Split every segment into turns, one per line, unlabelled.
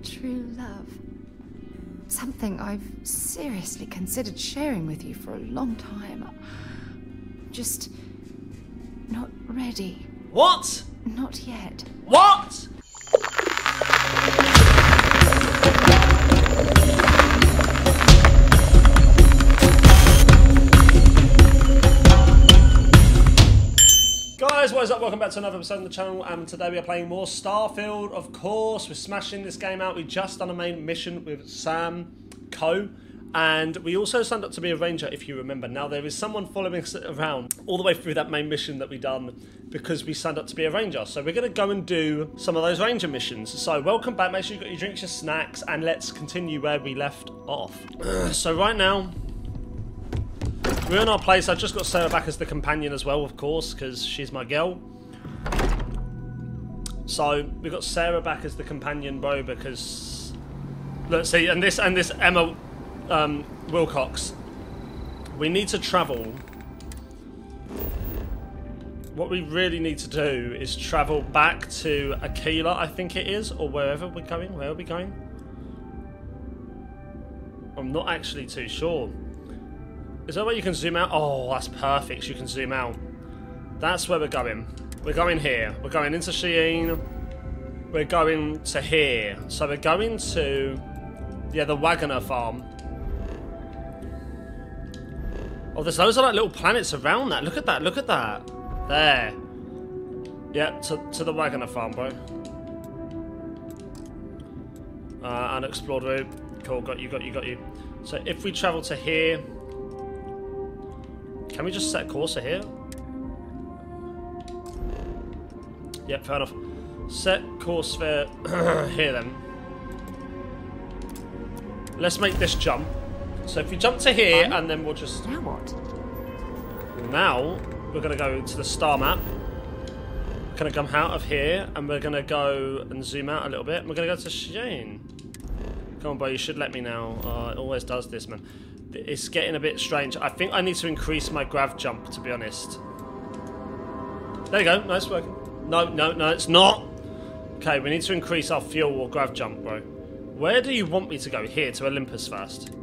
true love. Something I've seriously considered sharing with you for a long time. Just not ready.
What?
Not yet.
What? Guys, what is up? Welcome back to another episode on the channel, and today we are playing more Starfield, of course. We're smashing this game out. We just done a main mission with Sam Co. And we also signed up to be a ranger, if you remember. Now, there is someone following us around all the way through that main mission that we done because we signed up to be a ranger. So we're going to go and do some of those ranger missions. So welcome back. Make sure you've got your drinks, your snacks, and let's continue where we left off. So right now, we're in our place. I've just got Sarah back as the companion as well, of course, because she's my girl. So we've got Sarah back as the companion, bro, because... Let's see, and this Emma... Wilcox, we need to travel. What we really need to do is travel back to Aquila, I think it is, or wherever we're going. Where are we going? I'm not actually too sure. Is there a way you can zoom out? Oh, that's perfect. You can zoom out. That's where we're going. We're going here. We're going into Cheyenne. We're going to here. So we're going to, yeah, the Wagoner farm. Oh, there's loads of like little planets around that. Look at that. Look at that. There. Yeah, to the Wagoner farm, bro. Unexplored route. Cool. Got you. So if we travel to here, can we just set a course to here? Yep, fair enough. Set course for here then. Let's make this jump. So if we jump to here, and then we'll just...
Now what?
Now, we're going to go to the star map. We're going to come out of here, and we're going to go and zoom out a little bit. And we're going to go to Cheyenne. Come on, bro, you should let me now. It always does this, man. It's getting a bit strange. I think I need to increase my grav jump, to be honest. There you go. Nice work. No, it's not. Okay, we need to increase our fuel or grav jump, bro. Where do you want me to go? Here, to Olympus first.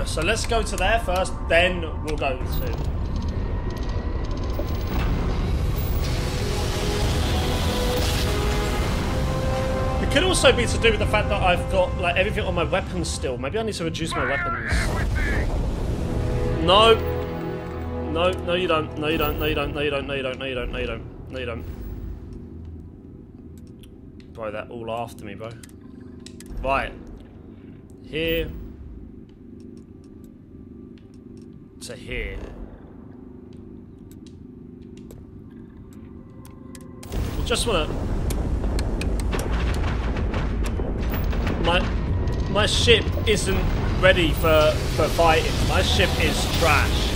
So let's go to there first, then we'll go to... It could also be to do with the fact that I've got like everything on my weapons still. Maybe I need to reduce my weapons. No, you don't. No, you don't. Bro, they're all after me, bro. Right. Here. To here. I just wanna... My ship isn't ready for fighting. My ship is trash.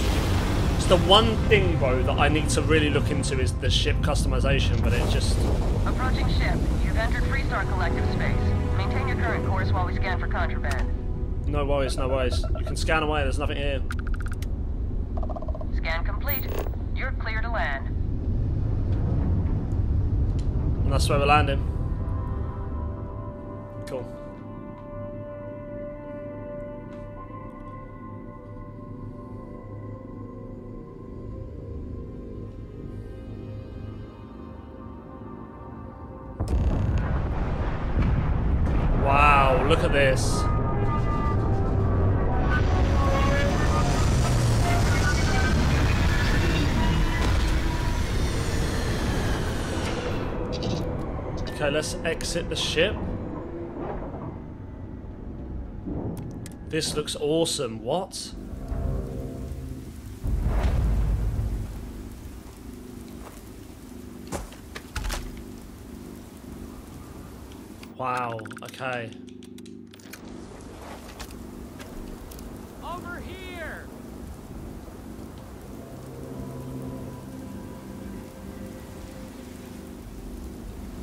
It's the one thing, bro, that I need to really look into is the ship customization, but it's just...
Approaching ship. You've entered Freestar Collective space. Maintain your current course while we scan for contraband.
No worries. You can scan away, there's nothing here.
Scan complete. You're clear to land.
And that's where we're landing. Cool. Wow, look at this. Okay, let's exit the ship. This looks awesome. What? Wow, okay.
Over here!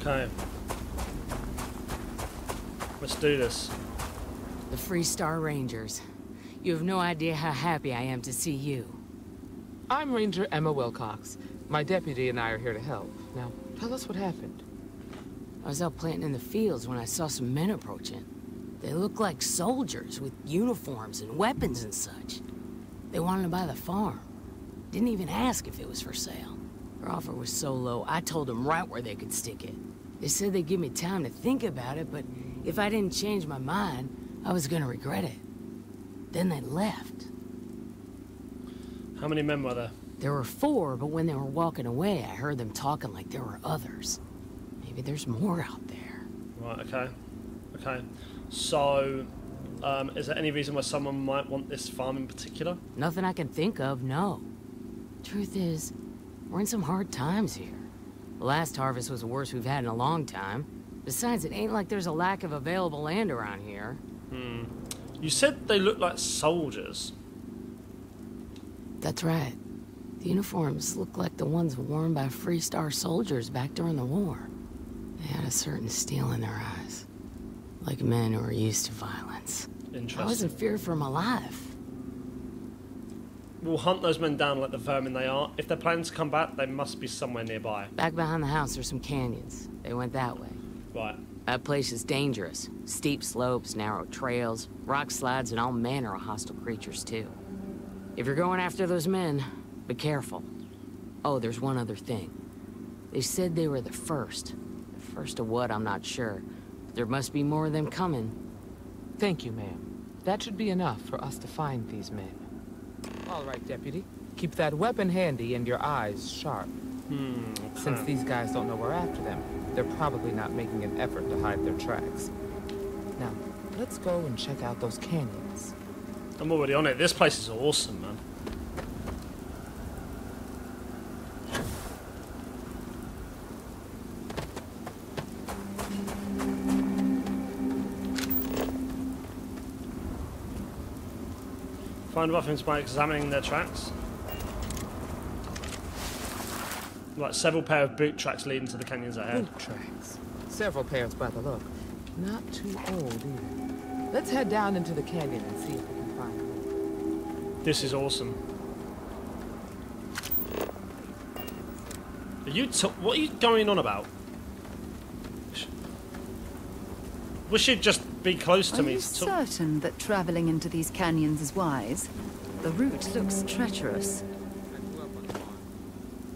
Okay. Let's do this.
The Freestar Rangers. You have no idea how happy I am to see you.
I'm Ranger Emma Wilcox. My deputy and I are here to help. Now, tell us what happened.
I was out planting in the fields when I saw some men approaching. They looked like soldiers with uniforms and weapons and such. They wanted to buy the farm. Didn't even ask if it was for sale. Their offer was so low, I told them right where they could stick it. They said they'd give me time to think about it, but if I didn't change my mind, I was gonna regret it. Then they left.
How many men were there?
There were 4, but when they were walking away, I heard them talking like there were others. Maybe there's more out there.
Right, okay. Okay. So, is there any reason why someone might want this farm in particular?
Nothing I can think of, no. Truth is, we're in some hard times here. The last harvest was the worst we've had in a long time. Besides, it ain't like there's a lack of available land around here.
You said they look like soldiers.
That's right. The uniforms look like the ones worn by Free Star soldiers back during the war. They had a certain steel in their eyes. Like men who are used to violence.
Interesting.
I wasn't feared for my life.
We'll hunt those men down like the vermin they are. If they're planning to come back, they must be somewhere nearby.
Back behind the house are some canyons. They went that way.
Right.
That place is dangerous. Steep slopes, narrow trails, rock slides, and all manner of hostile creatures, too. If you're going after those men, be careful. Oh, there's one other thing. They said they were the first. The first of what, I'm not sure. There must be more of them coming.
Thank you, ma'am. That should be enough for us to find these men. All right, Deputy. Keep that weapon handy and your eyes sharp.
Okay.
Since these guys don't know we're after them, they're probably not making an effort to hide their tracks. Now, let's go and check out those canyons.
I'm already on it. This place is awesome, man. Find weapons by examining their tracks. Like several pair of boot tracks leading to the canyons ahead.
Boot tracks. Several pairs by the look. Not too old either. Let's head down into the canyon and see if we can find more.
This is awesome. What are you going on about? We should just be close to
Are
me.
you certain that traveling into these canyons is wise? The route looks treacherous.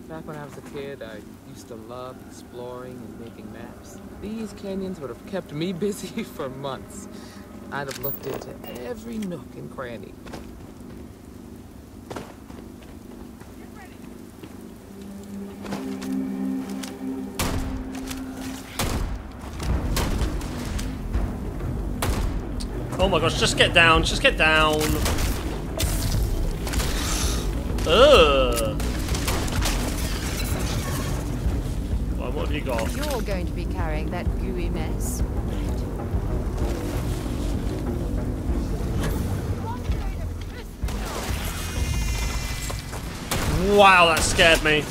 Back when I was a kid, I used to love exploring and making maps. These canyons would have kept me busy for months. I'd have looked into every nook and cranny.
Oh my gosh, just get down, just get down. Ugh. Well, what have you got?
You're going to be carrying that gooey mess.
Wow, that scared me.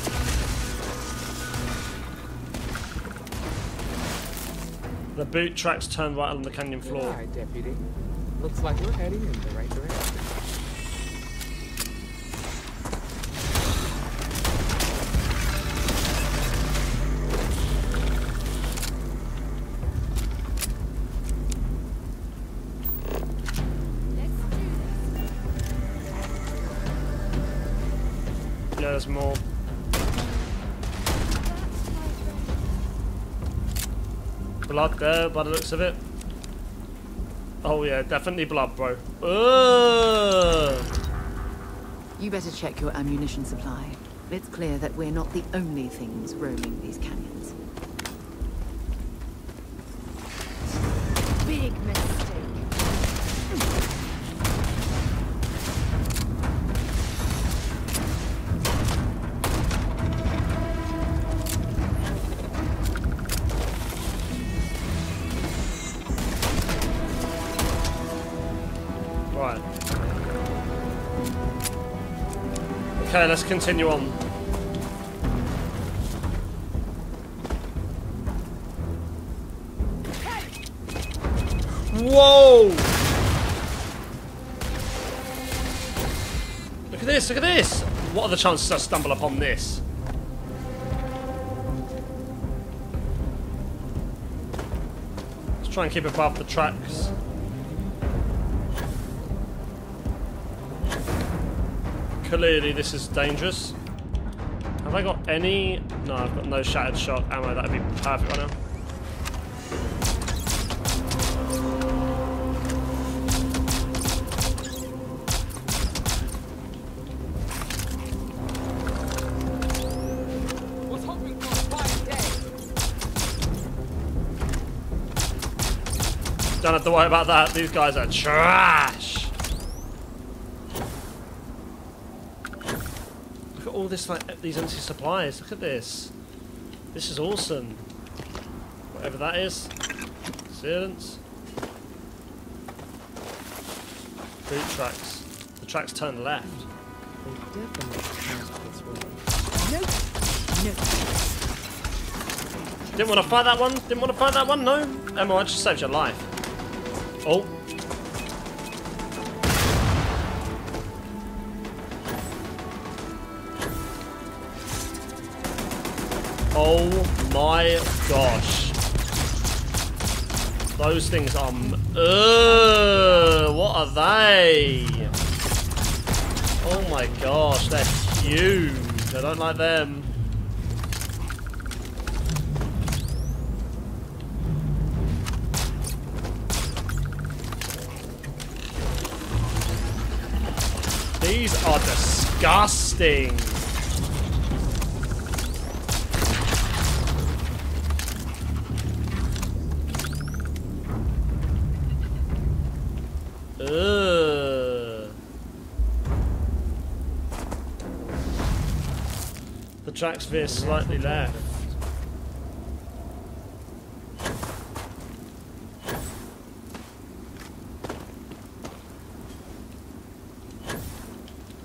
The boot tracks turn right on the canyon floor.
All right, Deputy. Looks like we're heading in the right direction.
Yeah, there's more. Blood there, by the looks of it. Oh yeah, definitely blood, bro. Ugh.
You better check your ammunition supply. It's clear that we're not the only things roaming these canyons.
Big mistake.
Right. Okay, let's continue on. Whoa! Look at this, look at this! What are the chances I stumble upon this? Try and keep above the tracks. Clearly this is dangerous. Have I got any? No, I've got no shattered shock ammo. That'd be perfect right now.
Was hoping for a quiet day.
Don't have to worry about that. These guys are trash. Look at all this, like these empty supplies. Look at this. This is awesome. Whatever that is. Sealants. Boot tracks. The tracks turn left.
They definitely can't this way.
Didn't want to fight that one. Didn't want to fight that one. No. Emma, I just saved your life. Oh. Oh my gosh. Those things are... what are they? Oh my gosh, they're huge. I don't like them. These are disgusting. The tracks veer slightly left.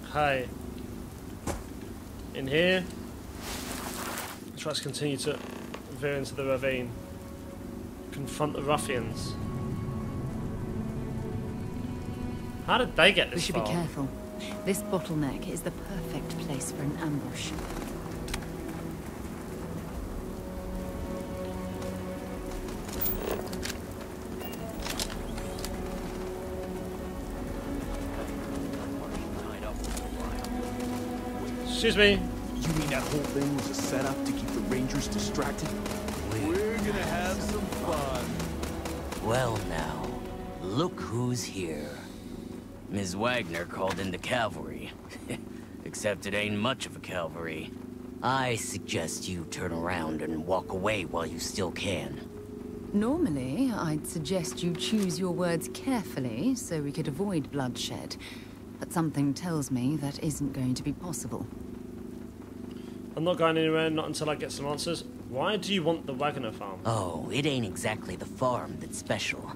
Okay. In here, the tracks continue to veer into the ravine. Confront the ruffians. How did they get this
We should
far?
be careful. This bottleneck is the perfect place for an ambush.
Excuse me.
You mean that whole thing was a setup to keep the Rangers distracted? We're gonna have some fun.
Well now, look who's here. Ms. Wagner called in the cavalry. Except it ain't much of a cavalry. I suggest you turn around and walk away while you still can.
Normally, I'd suggest you choose your words carefully so we could avoid bloodshed. But something tells me that isn't going to be possible.
I'm not going anywhere, not until I get some answers. Why do you want the Wagner farm?
Oh, it ain't exactly the farm that's special.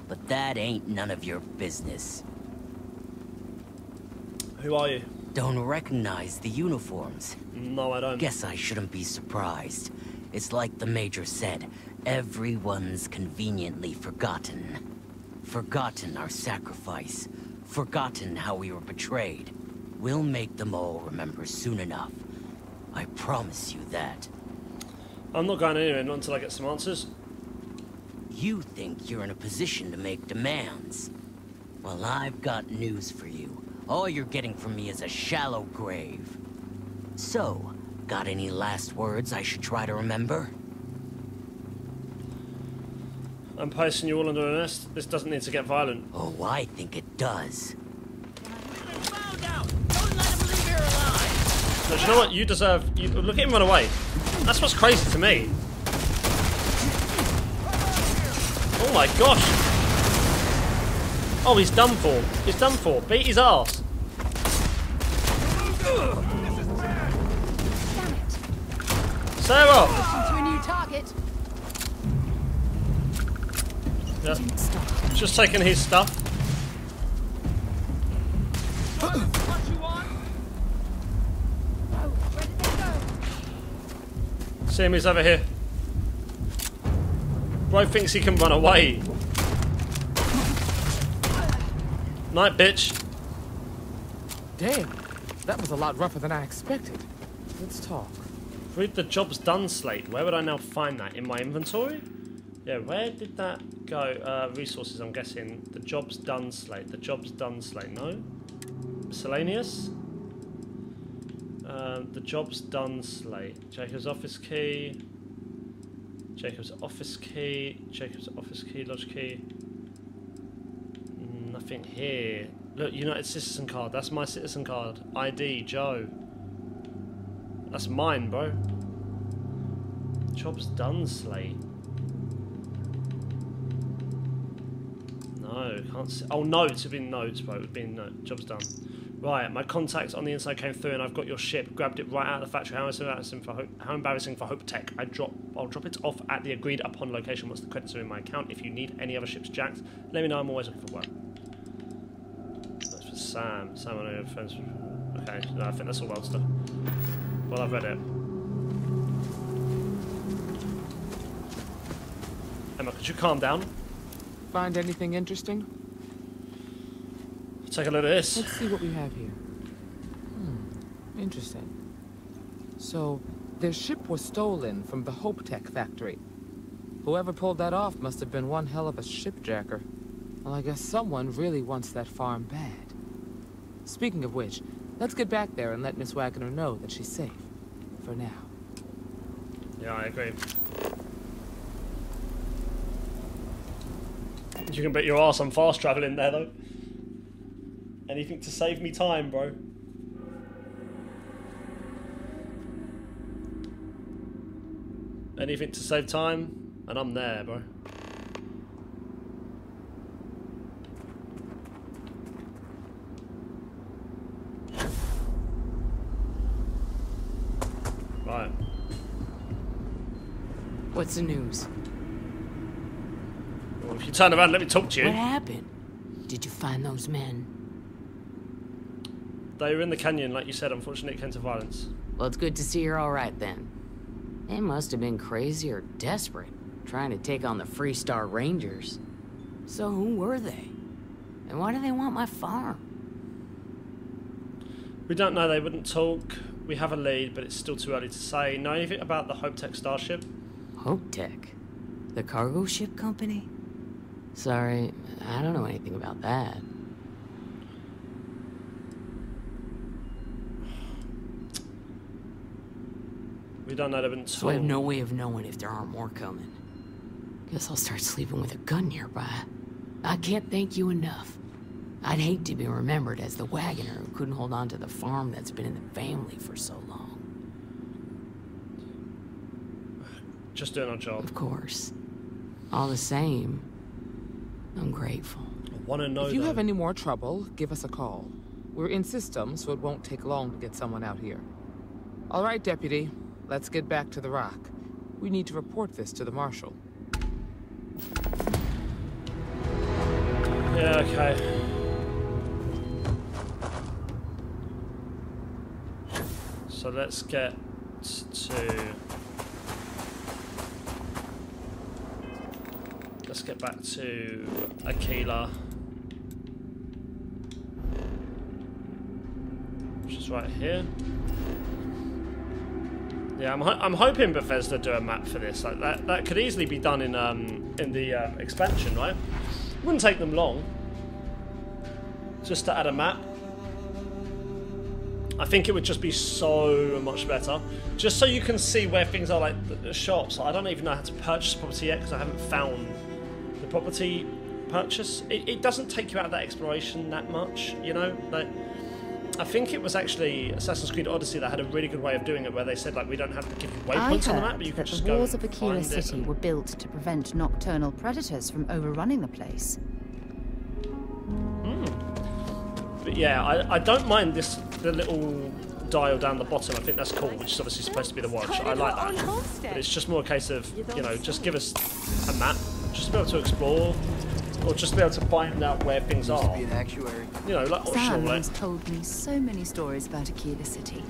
But that ain't none of your business.
Who are you?
Don't recognize the uniforms?
No, I don't.
Guess I shouldn't be surprised. It's like the Major said, everyone's conveniently forgotten. Forgotten our sacrifice. Forgotten how we were betrayed. We'll make them all remember soon enough. I promise you that.
I'm not going anywhere, not until I get some answers.
You think you're in a position to make demands. Well, I've got news for you. All you're getting from me is a shallow grave. So, got any last words I should try to remember?
I'm placing you all under arrest. This doesn't need to get violent.
Oh, I think it does.
But you know what? You deserve... look at him run away. That's what's crazy to me. Oh my gosh. Oh, he's done for. He's done for. Beat his ass. Sarah!
To a new target.
Yeah. Just taking his stuff.
What you want?
Oh, where did they go?
See him, he's over here. Bro thinks he can run away. Night, bitch.
Damn, that was a lot rougher than I expected. Let's talk.
Read the job's done slate. Where would I now find that? In my inventory? Yeah, where did that go? Resources, I'm guessing. The job's done slate. The job's done slate. No? Miscellaneous? The job's done slate. Jacob's office key. Jacob's office key. Jacob's office key. Lodge key. Nothing here. Look, United Citizen card. That's my citizen card. ID, Joe. That's mine, bro. Job's done slate. No, can't see. Oh, notes. It would be notes, bro. It would be notes. Job's done. Right, my contacts on the inside came through and I've got your ship. Grabbed it right out of the factory. How embarrassing for Hope Tech. I'll drop it off at the agreed upon location once the credits are in my account. If you need any other ships jacked, let me know. I'm always looking for work. That's for Sam. Sam, I know your friends. Okay, no, I think that's all well stuff. Well, I've read it. Emma, could you calm down?
Find anything interesting?
Take a look at this.
Let's see what we have here. Interesting. So, their ship was stolen from the Hope Tech factory. Whoever pulled that off must have been one hell of a shipjacker. Well, I guess someone really wants that farm bad. Speaking of which, let's get back there and let Miss Wagner know that she's safe. For now.
Yeah, I agree. You can bet your ass I'm fast travelling there, though. Anything to save me time, bro. Anything to save time, and I'm there, bro. Right.
What's the news?
Well, if you turn around, let me talk to you.
What happened? Did you find those men?
They were in the canyon, like you said. Unfortunately, it came to violence.
Well, it's good to see you're all right then. They must have been crazy or desperate, trying to take on the Freestar Rangers. So who were they? And why do they want my farm?
We don't know. They wouldn't talk. We have a lead, but it's still too early to say. Know anything about the Hope Tech starship?
Hope Tech? The cargo ship company? Sorry, I don't know anything about that.
We don't know. They wouldn't talk.
So I have no way of knowing if there aren't more coming. Guess I'll start sleeping with a gun nearby. I can't thank you enough. I'd hate to be remembered as the wagoner who couldn't hold on to the farm that's been in the family for so long.
Just doing our job.
Of course. All the same, I'm grateful.
I want to know.
If you have any more trouble, give us a call. We're in system, so it won't take long to get someone out here. All right, Deputy. Let's get back to the rock. We need to report this to the Marshal.
Yeah, okay. So let's get back to Aquila, which is right here. Yeah, I'm hoping Bethesda do a map for this. Like that could easily be done in the expansion, right? It wouldn't take them long just to add a map. I think it would just be so much better, just so you can see where things are, like the shops. I don't even know how to purchase property yet because I haven't found the property purchase. It doesn't take you out of that exploration that much, you know. Like, I think it was actually Assassin's Creed Odyssey that had a really good way of doing it, where they said, like, we don't have to give you waypoints on the map, but you can just go.
The walls of Aquila City were built to prevent nocturnal predators from overrunning the place.
But yeah, I don't mind the little dial down the bottom. I think that's cool, which is obviously supposed to be the watch. I like that. But it's just more a case of, you know, just give us a map, just to be able to explore, or just to be able to find out where things are. You know, like
Sam has told me so many stories about Aquila City.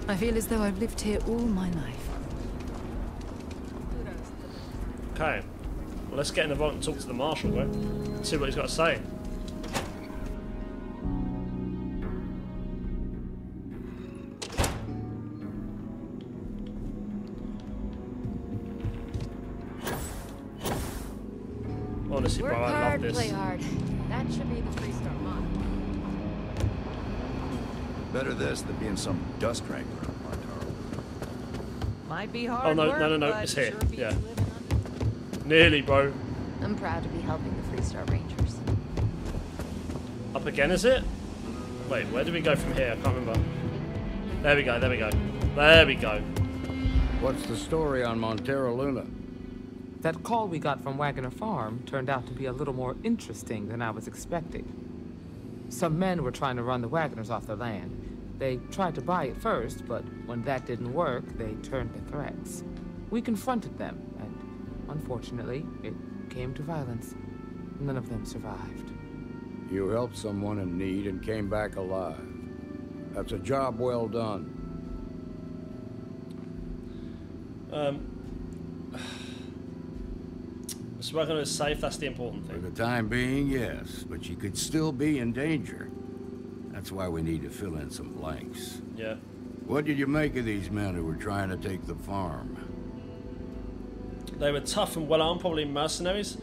I feel as though I've lived here all my life.
Okay. Well, let's get in the vault and talk to the Marshal, bro. See what he's got to say. Honestly,
Work
bro, I love
hard,
this.
play hard. That should be the 3-star motto.
Better this than being some dust wrangler on Montaro.
Might be hard
Oh, no,
work,
no,
but
it's here.
sure beats
Yeah.
living under.
Nearly, bro.
I'm proud to be helping the 3-star Rangers.
Up again, is it? Wait, where do we go from here? I can't remember. There we go, there we go. There we go.
What's the story on Montero Luna?
That call we got from Wagner Farm turned out to be a little more interesting than I was expecting. Some men were trying to run the Wagners off their land. They tried to buy it first, but when that didn't work, they turned to threats. We confronted them, and unfortunately, it came to violence. None of them survived.
You helped someone in need and came back alive. That's a job well done.
So we're going to safe, that's the important
For
thing.
the time being, yes, but you could still be in danger. That's why we need to fill in some blanks.
Yeah.
What did you make of these men who were trying to take the farm?
They were tough and well-armed, probably mercenaries.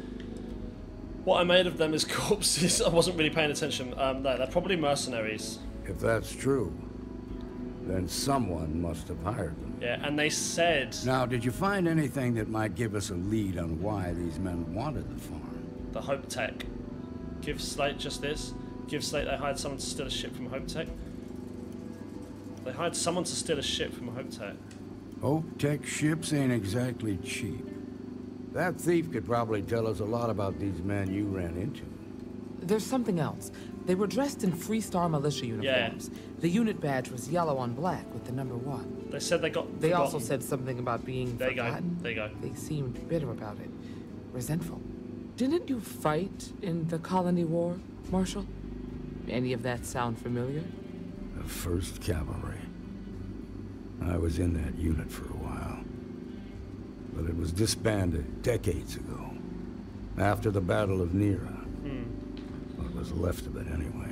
What I made of them is corpses. I wasn't really paying attention. No, they're probably mercenaries.
If that's true, then someone must have hired them.
Yeah, and they said...
Now, did you find anything that might give us a lead on why these men wanted the farm?
The Hope Tech. Give Slate just this. Give Slate they hired someone to steal a ship from Hope Tech. They hired someone to steal a ship from Hope Tech.
Hope Tech ships ain't exactly cheap. That thief could probably tell us a lot about these men you ran into.
There's something else. They were dressed in 3-star militia uniforms.
Yeah.
The unit badge was yellow on black with the number 1.
They said they got
They
forgotten.
also said something about being
There you go.
forgotten.
There you go.
They seemed bitter about it. Resentful. Didn't you fight in the Colony War, Marshal? Any of that sound familiar?
The 1st Cavalry. I was in that unit for a while. But it was disbanded decades ago. After the Battle of Nera. What was left of it anyway.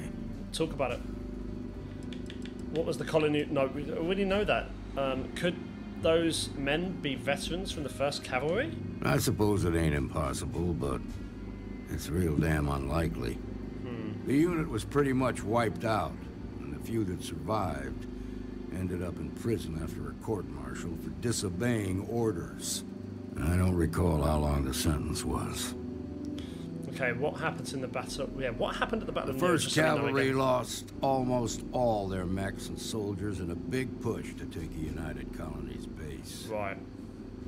Talk about it. What was the colony? No, we already know that. Could those men be veterans from the 1st Cavalry?
I suppose it ain't impossible, but it's real damn unlikely. The unit was pretty much wiped out, and the few that survived ended up in prison after a court-martial for disobeying orders. I don't recall how long the sentence was.
Okay, what happens in the battle? Yeah, what happened at the Battle
The
of Nera?
1st
Just so we know
Cavalry
again.
lost almost all their mechs and soldiers in a big push to take a United Colonies base.
Right.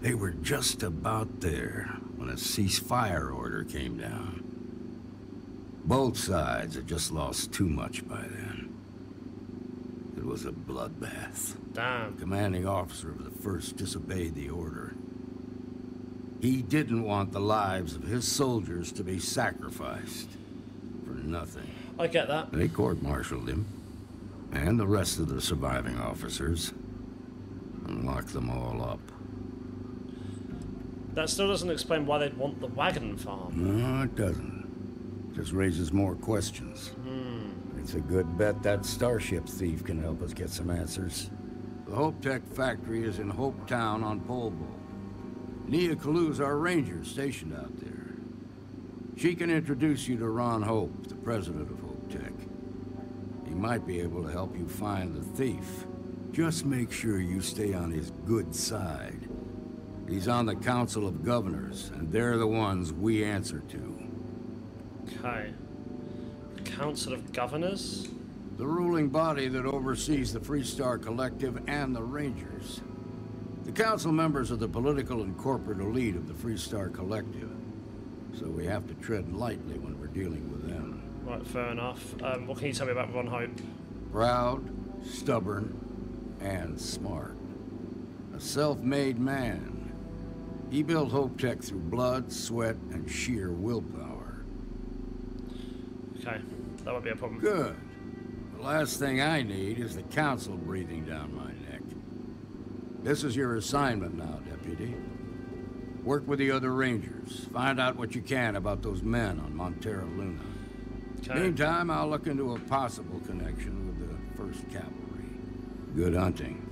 They were just about there when a ceasefire order came down. Both sides had just lost too much by then. It was a bloodbath.
Damn.
The commanding officer of the 1st disobeyed the order. He didn't want the lives of his soldiers to be sacrificed for nothing.
I get that.
They court-martialed him, and the rest of the surviving officers, and locked them all up.
That still doesn't explain why they'd want the wagon farm.
No, it doesn't. Just raises more questions. It's a good bet that starship thief can help us get some answers. The Hope Tech factory is in Hope Town on Pole Bowl. Nia Kalu's our ranger stationed out there. She can introduce you to Ron Hope, the president of Hope Tech. He might be able to help you find the thief. Just make sure you stay on his good side. He's on the Council of Governors, and they're the ones we answer to.
Okay. Council of Governors?
The ruling body that oversees the Freestar Collective and the Rangers. The council members are the political and corporate elite of the Freestar Collective, so we have to tread lightly when we're dealing with them.
Right, fair enough. What can you tell me about Ron Hope?
Proud, stubborn, and smart. A self-made man. He built Hope Tech through blood, sweat, and sheer willpower.
Okay, that won't be a problem.
Good. The last thing I need is the council breathing down my neck. This is your assignment now, Deputy. Work with the other Rangers. Find out what you can about those men on Montero Luna.
Okay.
Meantime, I'll look into a possible connection with the 1st Cavalry. Good hunting.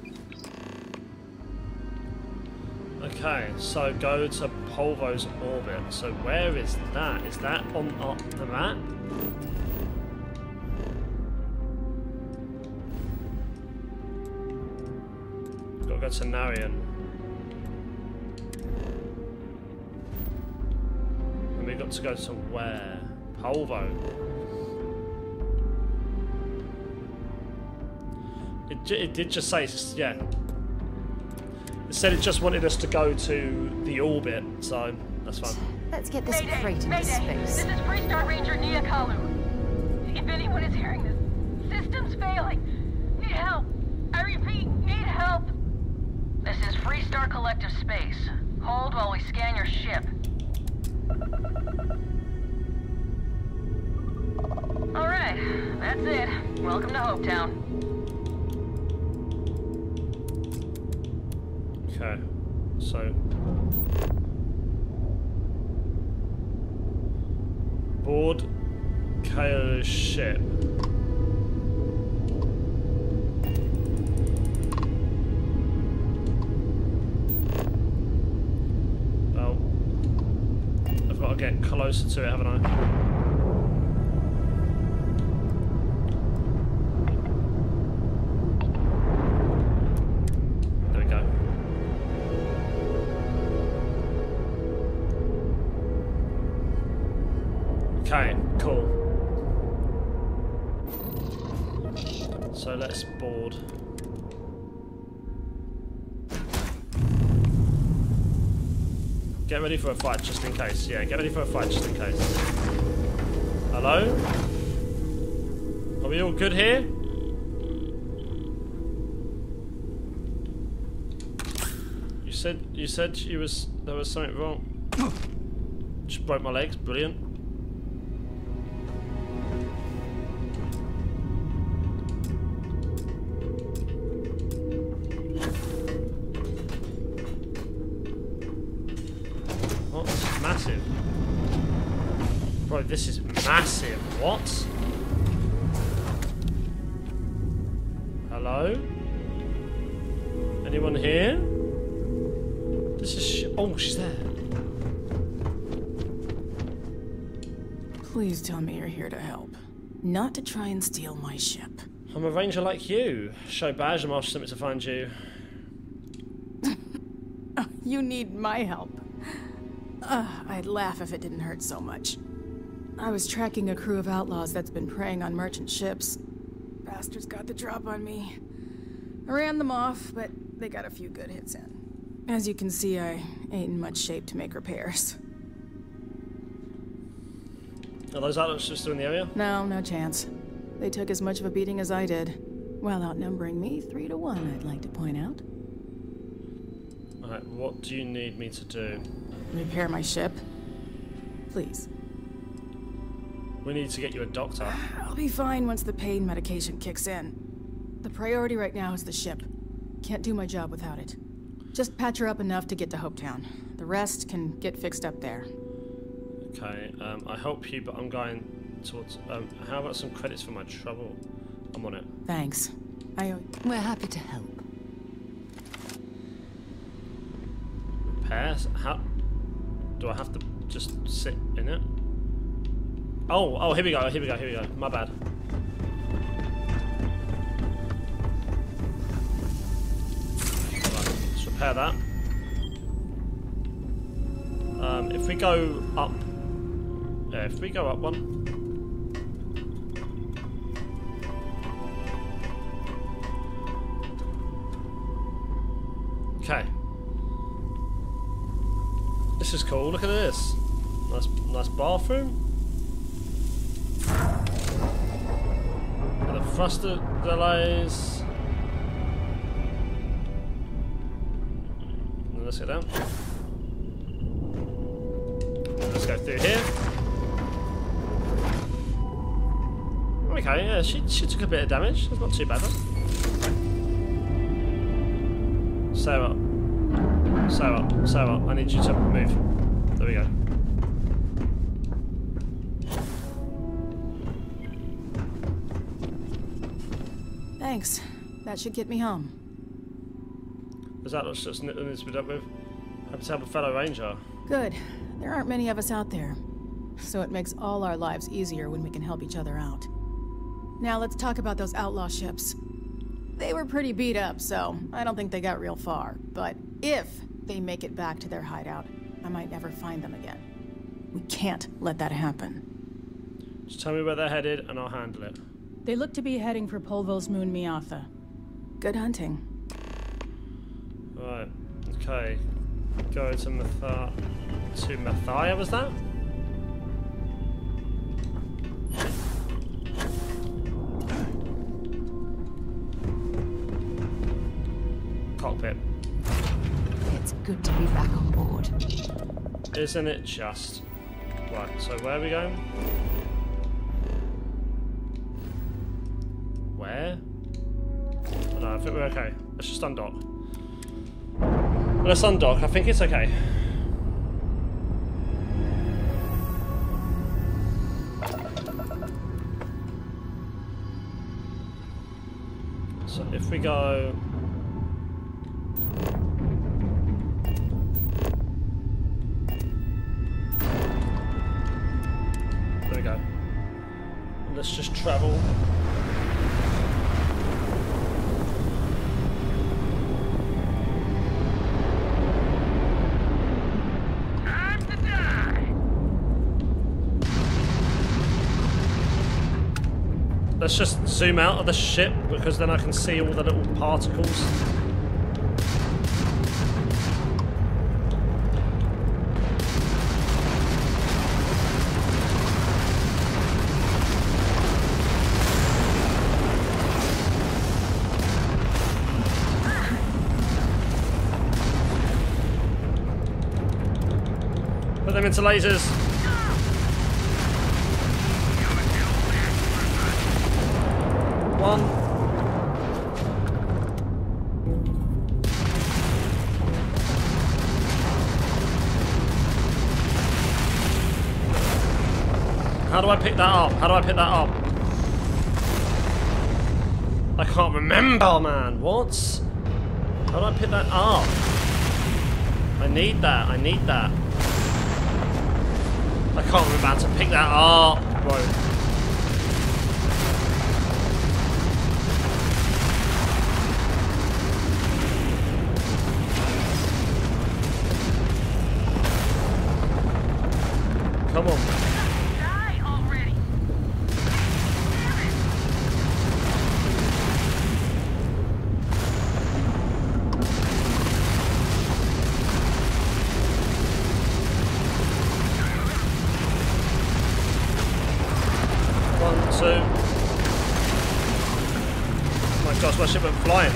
Okay, so go to Polvo's orbit. So where is that? Is that on the map? Gotta go to Narian. And we got to go to where? Polvo. It did just say, yeah. It said it just wanted us to go to the orbit, so that's fine.
Let's get this
Mayday,
freight into
Mayday.
space.
This is Freestar Ranger Nia Kalu. If anyone is hearing this, system's failing. Need help. I repeat, need help. This is Freestar Collective Space. Hold while we scan your ship. Alright, that's it. Welcome to Hopetown.
Okay, so board Kayla's ship. Well, I've got to get closer to it, haven't I? Okay, cool. So let's board. Get ready for a fight just in case. Yeah, get ready for a fight just in case. Hello? Are we all good here? You said there was something wrong. Just broke my legs, brilliant. Massive. Bro, this is massive. What? Hello? Anyone here? This is oh, she's there.
Please tell me you're here to help. Not to try and steal my ship.
I'm a ranger like you. Show badge and I'll send it to find you.
You need my help. I'd laugh if it didn't hurt so much. I was tracking a crew of outlaws that's been preying on merchant ships. Bastards got the drop on me. I ran them off, but they got a few good hits in. As you can see, I ain't in much shape to make repairs.
Are those outlaws still in the area?
No, no chance. They took as much of a beating as I did. While outnumbering me 3 to 1, I'd like to point out.
Alright, what do you need me to do?
Repair my ship? Please.
We need to get you a doctor.
I'll be fine once the pain medication kicks in. The priority right now is the ship. Can't do my job without it. Just patch her up enough to get to Hopetown. The rest can get fixed up there.
Okay, I help you, but I'm going towards... how about some credits for my trouble? I'm on it.
Thanks.
We're happy to help.
Repairs? How... Do I have to just sit in it? Oh, here we go, here we go, here we go. My bad. Right, let's repair that. If we go up... Yeah, if we go up one... Okay. This is cool, look at this. Nice bathroom. And the thruster delays. Let's get down. Let's go through here. Okay, yeah, she took a bit of damage. That's not too bad, huh? Sarah. I need you to move. There we go.
Thanks. That should get me home.
Is that what's just needs to be dealt with? Happy to help a fellow ranger.
Good. There aren't many of us out there. So it makes all our lives easier when we can help each other out. Now let's talk about those outlaw ships. They were pretty beat up, so I don't think they got real far. But if they make it back to their hideout, I might never find them again. We can't let that happen.
Just tell me where they're headed and I'll handle it.
They look to be heading for Polvo's moon Miatha.
Good hunting.
Right, okay. Go to Mathia, was that? Cockpit.
It's good to be back on board.
Isn't it just? Right, so where are we going? Where? No, I think we're okay. Let's just undock. Let's undock. I think it's okay. So if we go... There we go. Let's just travel. Let's just zoom out of the ship because then I can see all the little particles. Put them into lasers. One. How do I pick that up? How do I pick that up? I can't remember, man. What? How do I pick that up? I need that. I need that. I can't remember how to pick that up, bro. Come on.
Die already.
One, two. Oh my gosh, my ship went flying.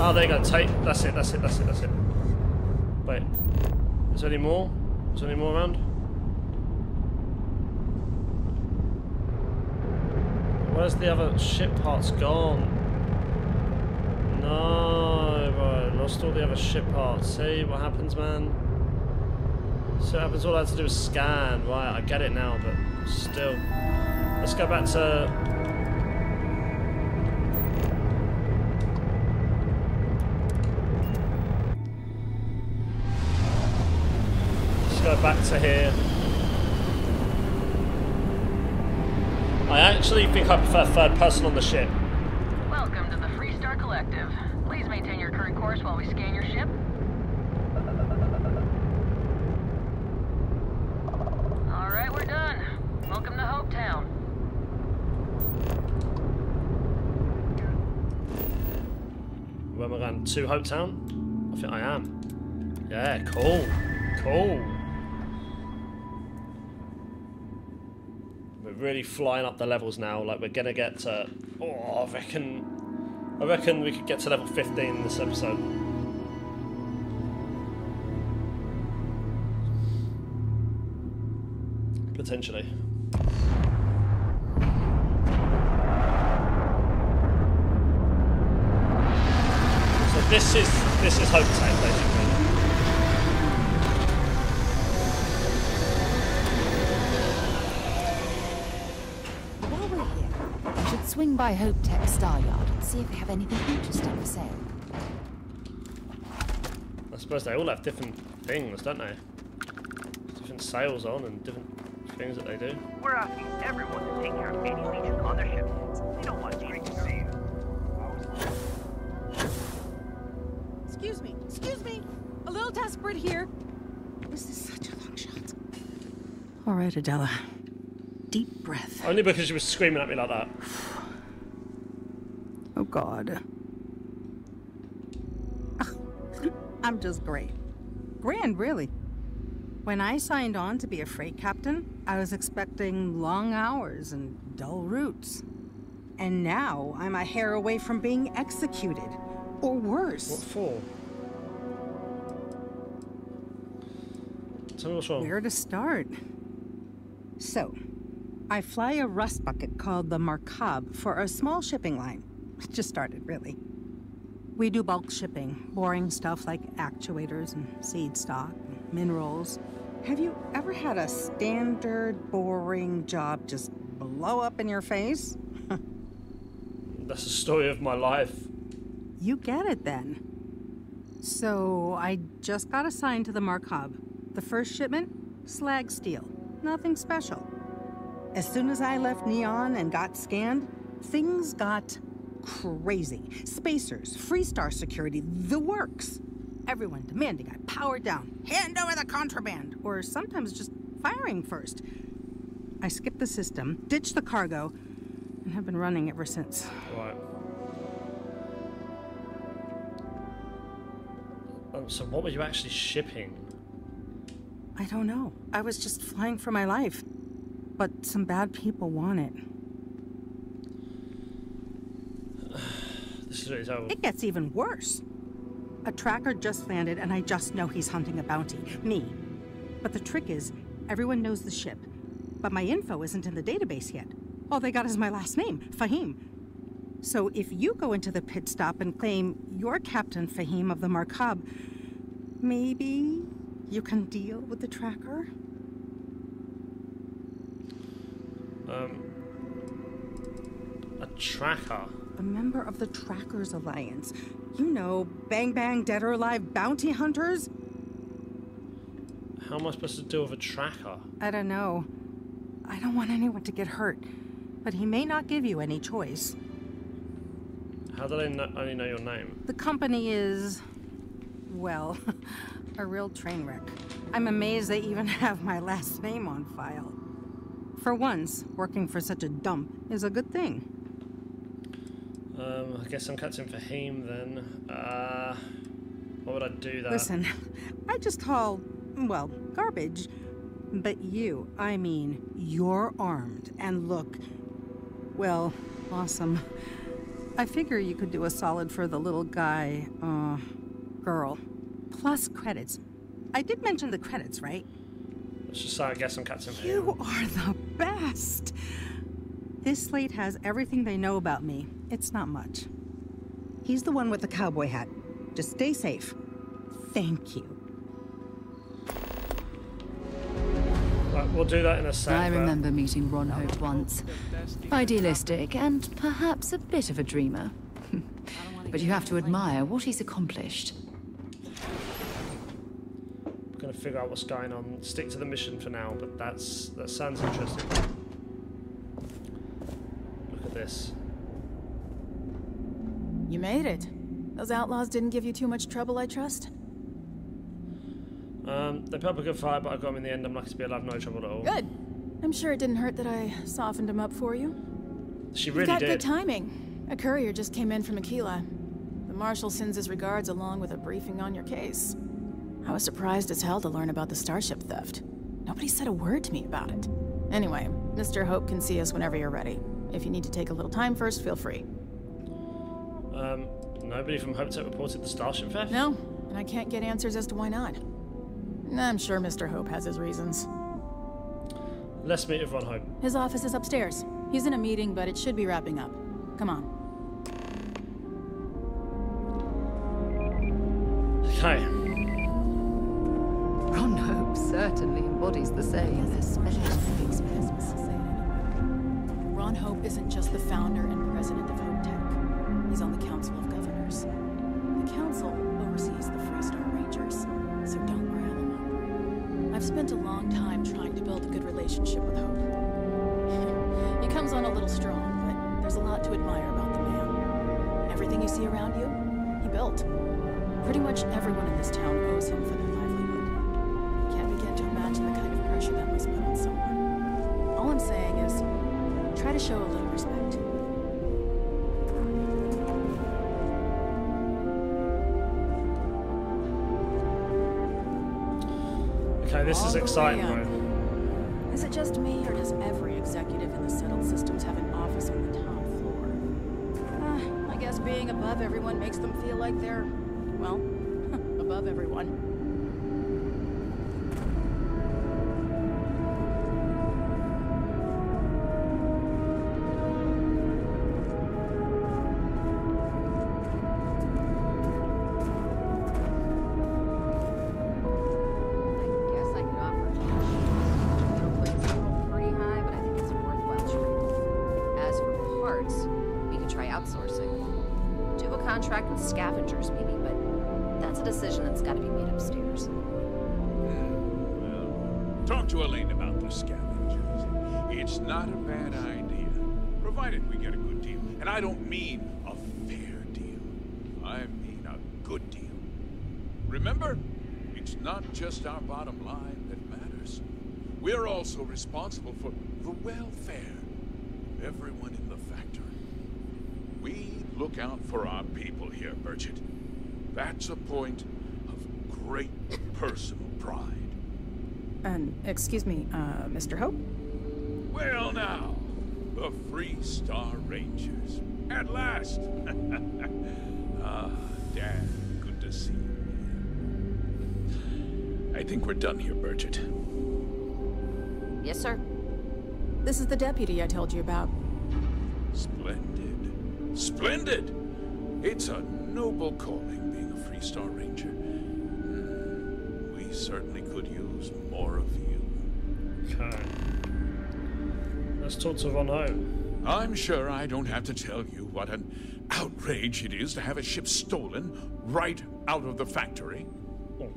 Oh, there you go. Take. That's it. That's it. That's it. That's it. Wait. Is there any more? Is there any more around? Where's the other ship parts gone? No, bro. Lost all the other ship parts. See what happens, man? See what happens? All I had to do is scan. Right, I get it now, but still. Let's go back to... Go back to here. I actually think I prefer third person on the ship.
Welcome to the Freestar Collective. Please maintain your current course while we scan your ship. Alright, we're done. Welcome to Hopetown.
Where am I going? To Hopetown? I think I am. Yeah, cool. Cool. We're really flying up the levels now. Like, we're gonna get to... Oh, I reckon we could get to level 15 in this episode. Potentially. So this is Hopetown, basically.
swing by Hope Tech Star Yard and see if they have anything interesting for sale.
I suppose they all have different things, don't they? Different sales on and different things that they do.
We're asking everyone to take care of any legions on their ships. We don't want you to see.
Excuse me. A little desperate here. This is such a long shot. All right, Adela. Deep breath.
Only because she was screaming at me like that.
Oh, God. I'm just great. Grand, really. When I signed on to be a freight captain, I was expecting long hours and dull routes. And now I'm a hair away from being executed. Or worse.
What for? Tell me what's wrong.
Where to start? So, I fly a rust bucket called the Markab for a small shipping line. It just started, really. We do bulk shipping, boring stuff like actuators and seed stock, and minerals. Have you ever had a standard, boring job just blow up in your face?
That's the story of my life.
You get it then. So, I just got assigned to the Markab. The first shipment? Slag steel. Nothing special. As soon as I left Neon and got scanned, things got crazy. Spacers, Freestar security, the works. Everyone demanding I power down, hand over the contraband, or sometimes just firing first. I skipped the system, ditched the cargo, and have been running ever since.
Right. So what were you actually shipping?
I don't know. I was just flying for my life. But some bad people want it.
This is really terrible.
It gets even worse. A tracker just landed and I just know he's hunting a bounty. Me. But the trick is, everyone knows the ship. But my info isn't in the database yet. All they got is my last name, Fahim. So if you go into the pit stop and claim you're Captain Fahim of the Markab, maybe you can deal with the tracker?
A tracker?
A member of the Trackers Alliance. You know, bang bang, dead or alive bounty hunters?
How am I supposed to deal with a tracker?
I don't know. I don't want anyone to get hurt, but he may not give you any choice.
How do they only know your name?
The company is, well, a real train wreck. I'm amazed they even have my last name on file. For once, working for such a dump is a good thing.
I guess I'm Captain Fahim then. What would I do that?
Listen, I just haul, well, garbage. But you, I mean, you're armed and look, well, awesome. I figure you could do a solid for the little guy, girl. Plus credits. I did mention the credits, right?
Let's just say I guess I'm Captain Fahim.
You are the best! This slate has everything they know about me. It's not much. He's the one with the cowboy hat. Just stay safe. Thank you.
Right, we'll do that in a sec.
I remember meeting Ron Hope once. Idealistic and perhaps a bit of a dreamer. But you have to admire what he's accomplished.
I'm going to figure out what's going on. Stick to the mission for now, but that sounds interesting. Look at this.
You made it. Those outlaws didn't give you too much trouble, I trust?
They put up a good fight, but I got them in the end. I'm lucky to be alive, no trouble at all.
Good. I'm sure it didn't hurt that I softened him up for you.
She really
You got
did.
good timing. A courier just came in from Aquila. The Marshal sends his regards along with a briefing on your case. I was surprised as hell to learn about the starship theft. Nobody said a word to me about it. Anyway, Mr. Hope can see us whenever you're ready. If you need to take a little time first, feel free.
Nobody from Hope Tech reported the starship theft?
No, and I can't get answers as to why not. I'm sure Mr. Hope has his reasons.
Let's meet with Ron Hope.
His office is upstairs. He's in a meeting, but it should be wrapping up. Come on.
Okay.
Ron Hope certainly embodies the same.
Ron John Hope isn't just the founder and president of Hope Tech. He's on the Council of Governors. The council oversees the Freestar Rangers, so don't rile him up. I've spent a long time trying to build a good relationship with Hope. He comes on a little strong, but there's a lot to admire about the man. Everything you see around you, he built. Pretty much everyone in this town owes him for their livelihood. Can't begin to imagine the kind of pressure that must put on someone. All I'm saying is, try to show a little respect.
Okay, this is exciting, though.
Is it just me, or does every executive in the settled systems have an office on the top floor? I guess being above everyone makes them feel like they're, well, above everyone.
Contract with scavengers, maybe, but that's a decision that's got to be made upstairs.
Well, talk to Elaine about the scavengers. It's not a bad idea, provided we get a good deal. And I don't mean a fair deal. I mean a good deal. Remember, it's not just our bottom line that matters. We're also responsible for the welfare of everyone in the factory. We look out for our people here, Bridget. That's a point of great personal pride.
Excuse me, Mr. Hope?
Well now, the Freestar Rangers. At last! Dad, good to see you. I think we're done here, Bridget.
Yes, sir.
This is the deputy I told you about.
Splendid. Splendid! It's a noble calling, being a Freestar Ranger. We certainly could use more of you.
Okay. Let's talk to Ron Ho.
I'm sure I don't have to tell you what an outrage it is to have a ship stolen right out of the factory.
Oh.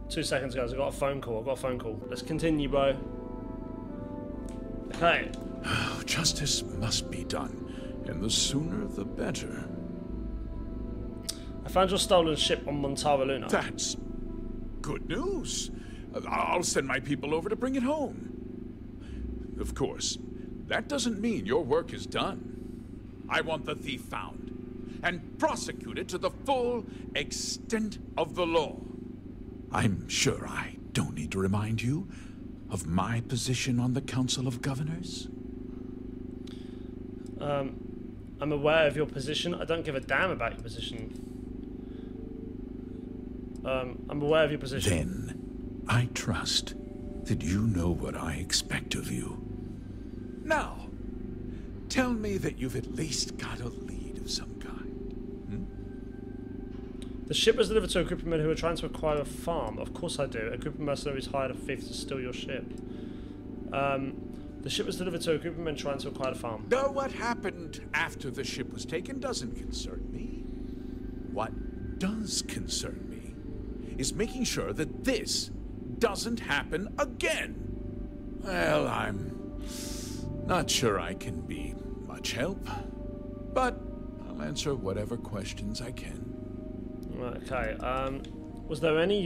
2 seconds, guys. I've got a phone call. Let's continue, bro. Okay.
Justice must be done. And the sooner, the better.
I found your stolen ship on Montara Luna.
That's good news. I'll send my people over to bring it home. Of course, that doesn't mean your work is done. I want the thief found and prosecuted to the full extent of the law. I'm sure I don't need to remind you of my position on the Council of Governors.
I'm aware of your position. I don't give a damn about your position. I'm aware of your position.
Then, I trust that you know what I expect of you. Now, tell me that you've at least got a lead of some kind.
The ship was delivered to a group of men who were trying to acquire a farm. Of course I do. A group of mercenaries hired a thief to steal your ship. The ship was delivered to a group of men trying to acquire a farm.
Though what happened after the ship was taken doesn't concern me. What does concern me is making sure that this doesn't happen again. Well, I'm not sure I can be much help, but I'll answer whatever questions I can.
Okay. Was there anything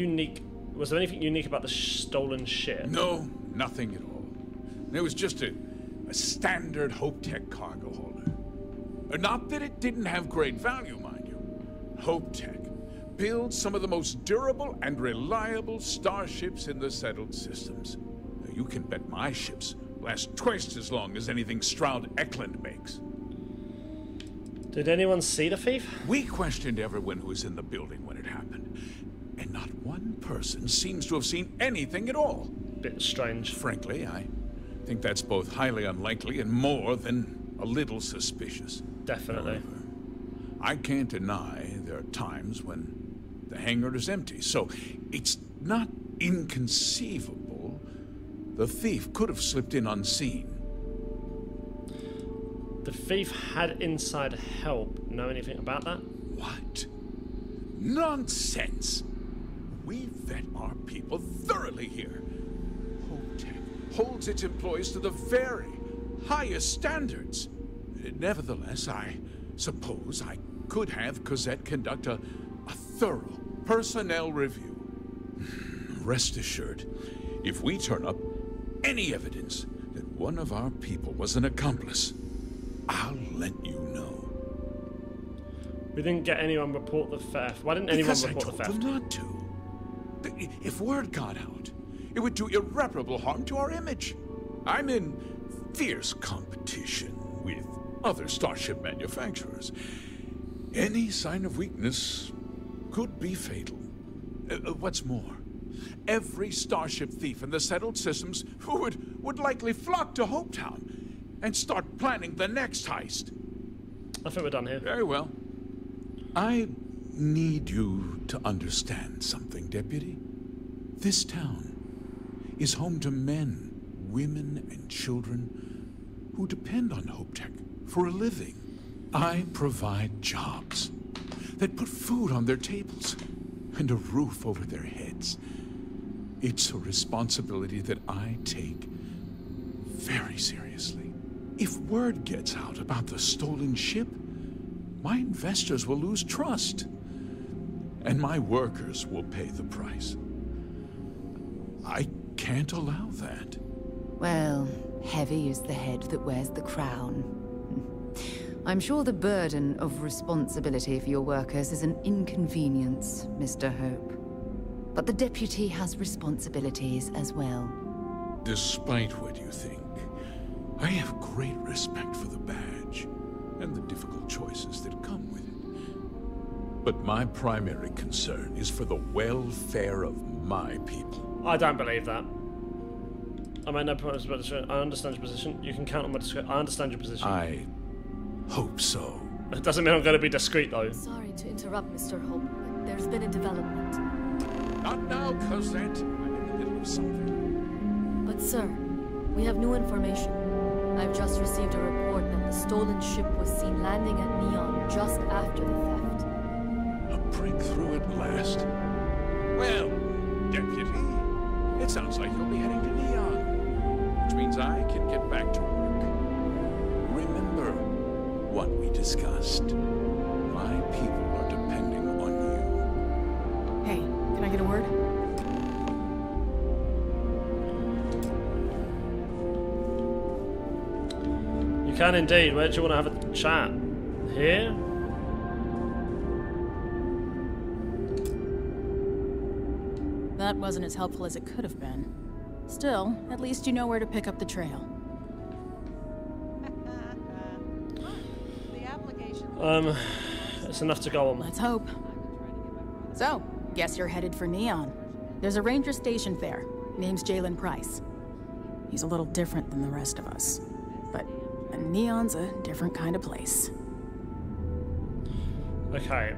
unique about the stolen ship?
No, nothing at all. It was just a standard Hope Tech cargo holder. Not that it didn't have great value, mind you. Hope Tech builds some of the most durable and reliable starships in the settled systems. You can bet my ships last twice as long as anything Stroud Eklund makes.
Did anyone see the thief?
We questioned everyone who was in the building when it happened, and not one person seems to have seen anything at all.
Bit strange.
Frankly, I think that's both highly unlikely and more than a little suspicious.
Definitely.
However, I can't deny there are times when the hangar is empty, so it's not inconceivable the thief could have slipped in unseen.
The thief had inside help. Know anything about that?
What? Nonsense! We vet our people thoroughly here. HopeTech holds its employees to the very highest standards. Nevertheless, I suppose I could have Cosette conduct a thorough personnel review. Rest assured, if we turn up any evidence that one of our people was an accomplice, I'll let you know.
We didn't get anyone report the theft. Why didn't anyone report the theft?
Because I told them not to. If word got out, it would do irreparable harm to our image. I'm in fierce competition with other starship manufacturers. Any sign of weakness could be fatal. What's more, every starship thief in the settled systems would likely flock to Hopetown and start planning the next heist.
I think we're done here.
Very well. I need you to understand something, Deputy. This town is home to men, women, and children who depend on HopeTech for a living. I provide jobs that put food on their tables and a roof over their heads. It's a responsibility that I take very seriously. If word gets out about the stolen ship, my investors will lose trust, and my workers will pay the price. I can't allow that.
Well, heavy is the head that wears the crown. I'm sure the burden of responsibility for your workers is an inconvenience, Mr. Hope. But the deputy has responsibilities as well.
Despite what you think, I have great respect for the badge and the difficult choices that come with it. But my primary concern is for the welfare of my people.
I don't believe that. I made no promise about this. I understand your position. You can count on my discretion. I understand your position.
I hope so.
It doesn't mean I'm going to be discreet, though.
Sorry to interrupt, Mr. Hope. There's been a development.
Not now, Cosette. I'm in the middle of something.
But, sir, we have new information. I've just received a report that the stolen ship was seen landing at Neon just after the theft.
A breakthrough at last. Well, Deputy, it sounds like you'll be heading to Neon, which means I can get back to work. Remember what we discussed. My people are depending on you.
Hey, can I get a word?
You can indeed. Where do you want to have a chat? Here?
That wasn't as helpful as it could have been. Still, at least you know where to pick up the trail.
It's enough to go on.
Let's hope. So, guess you're headed for Neon. There's a ranger stationed there. Name's Jalen Price. He's a little different than the rest of us. But Neon's a different kind of place.
Okay,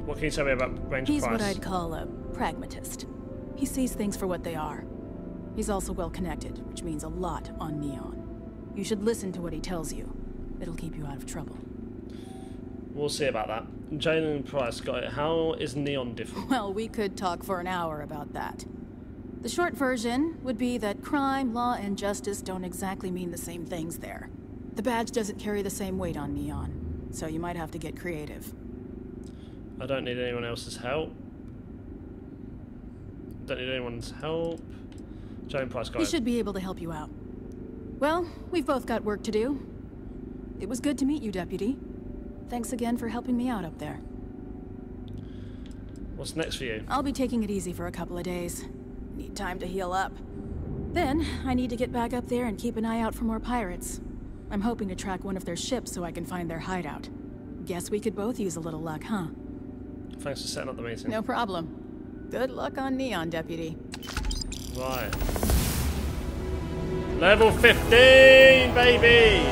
what can you tell me about Ranger Price?
He's what I'd call a pragmatist. He sees things for what they are. He's also well connected, which means a lot on Neon. You should listen to what he tells you. It'll keep you out of trouble.
We'll see about that. Jalen Price, got it. How is Neon different?
Well, we could talk for an hour about that. The short version would be that crime, law, and justice don't exactly mean the same things there. The badge doesn't carry the same weight on Neon, so you might have to get creative.
I don't need anyone else's help. Don't need anyone's help. Jalen Price, got it.
He should be able to help you out. Well, we've both got work to do. It was good to meet you, Deputy. Thanks again for helping me out up there.
What's next for you?
I'll be taking it easy for a couple of days. Need time to heal up. Then, I need to get back up there and keep an eye out for more pirates. I'm hoping to track one of their ships so I can find their hideout. Guess we could both use a little luck, huh?
Thanks for setting up the meeting.
No problem. Good luck on Neon, Deputy.
Right. Level 15, baby!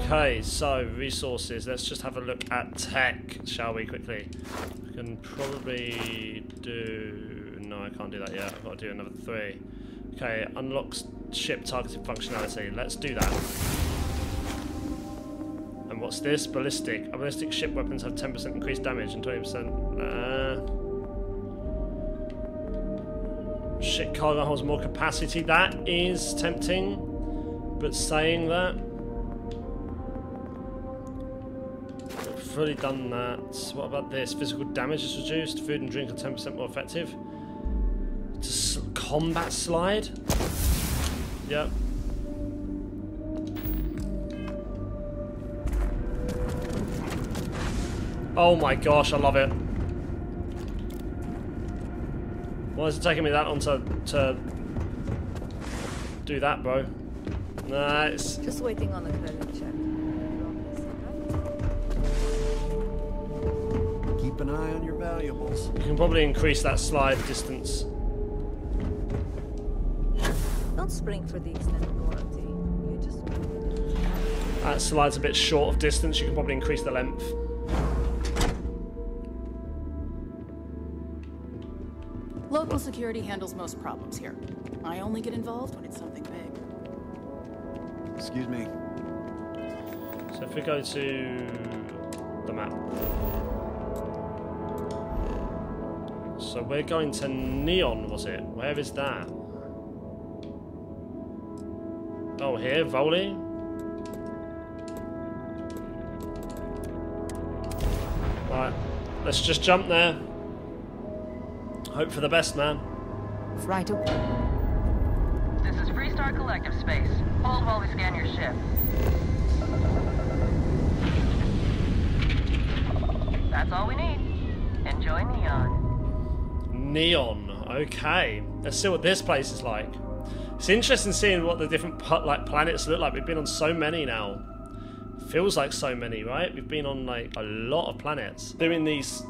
Okay, so resources. Let's just have a look at tech, shall we, quickly? We can probably do... No, I can't do that yet. I've got to do another 3. Okay, unlocks ship targeting functionality. Let's do that. And what's this? Ballistic. Ballistic ship weapons have 10% increased damage and 20%. Ship cargo holds more capacity. That is tempting. But saying that, we've fully done that. What about this? Physical damage is reduced. Food and drink are 10% more effective. Combat slide? Yep. Oh my gosh, I love it. Why is it taking me that long to do that, bro? Nice.
Just waiting on the credit check.
Keep an eye on your valuables.
You can probably increase that slide distance.
Don't spring for the extended warranty. You just...
That slide's a bit short of distance. You can probably increase the length.
Local security handles most problems here. I only get involved when it's something big.
Excuse me.
So if we go to the map. So we're going to Neon, was it? Where is that? Oh, here, Volley. Right, let's just jump there. Hope for the best, man.
Right away.
This is Freestar Collective Space. Hold while we scan your ship. That's all we need. Enjoy Neon.
Neon, okay. Let's see what this place is like. It's interesting seeing what the different planets look like. We've been on so many now. Feels like so many, right? We've been on like a lot of planets. Doing these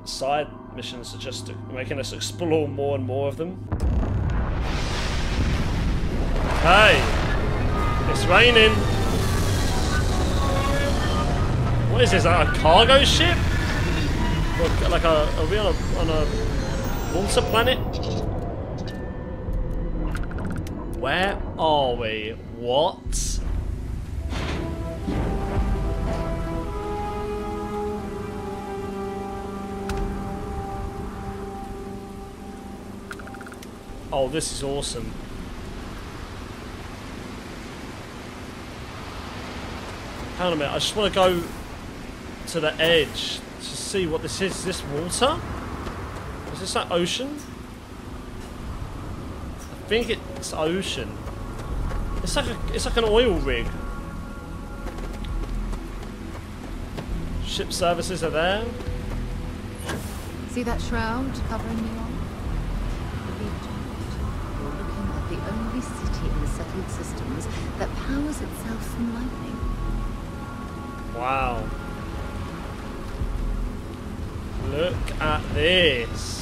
side missions are just making us explore more and more of them. Hey! It's raining! What is this, like a cargo ship? Or like are we on a water planet? Where are we? What? Oh, this is awesome. Hang on a minute, I just want to go to the edge to see what this is. Is this water? Is this like ocean? I think it's ocean. It's like an oil rig. Ship services are there.
See that shroud covering Neon? You're looking at the only city in the settled systems that powers itself from lightning.
Wow. Look at this.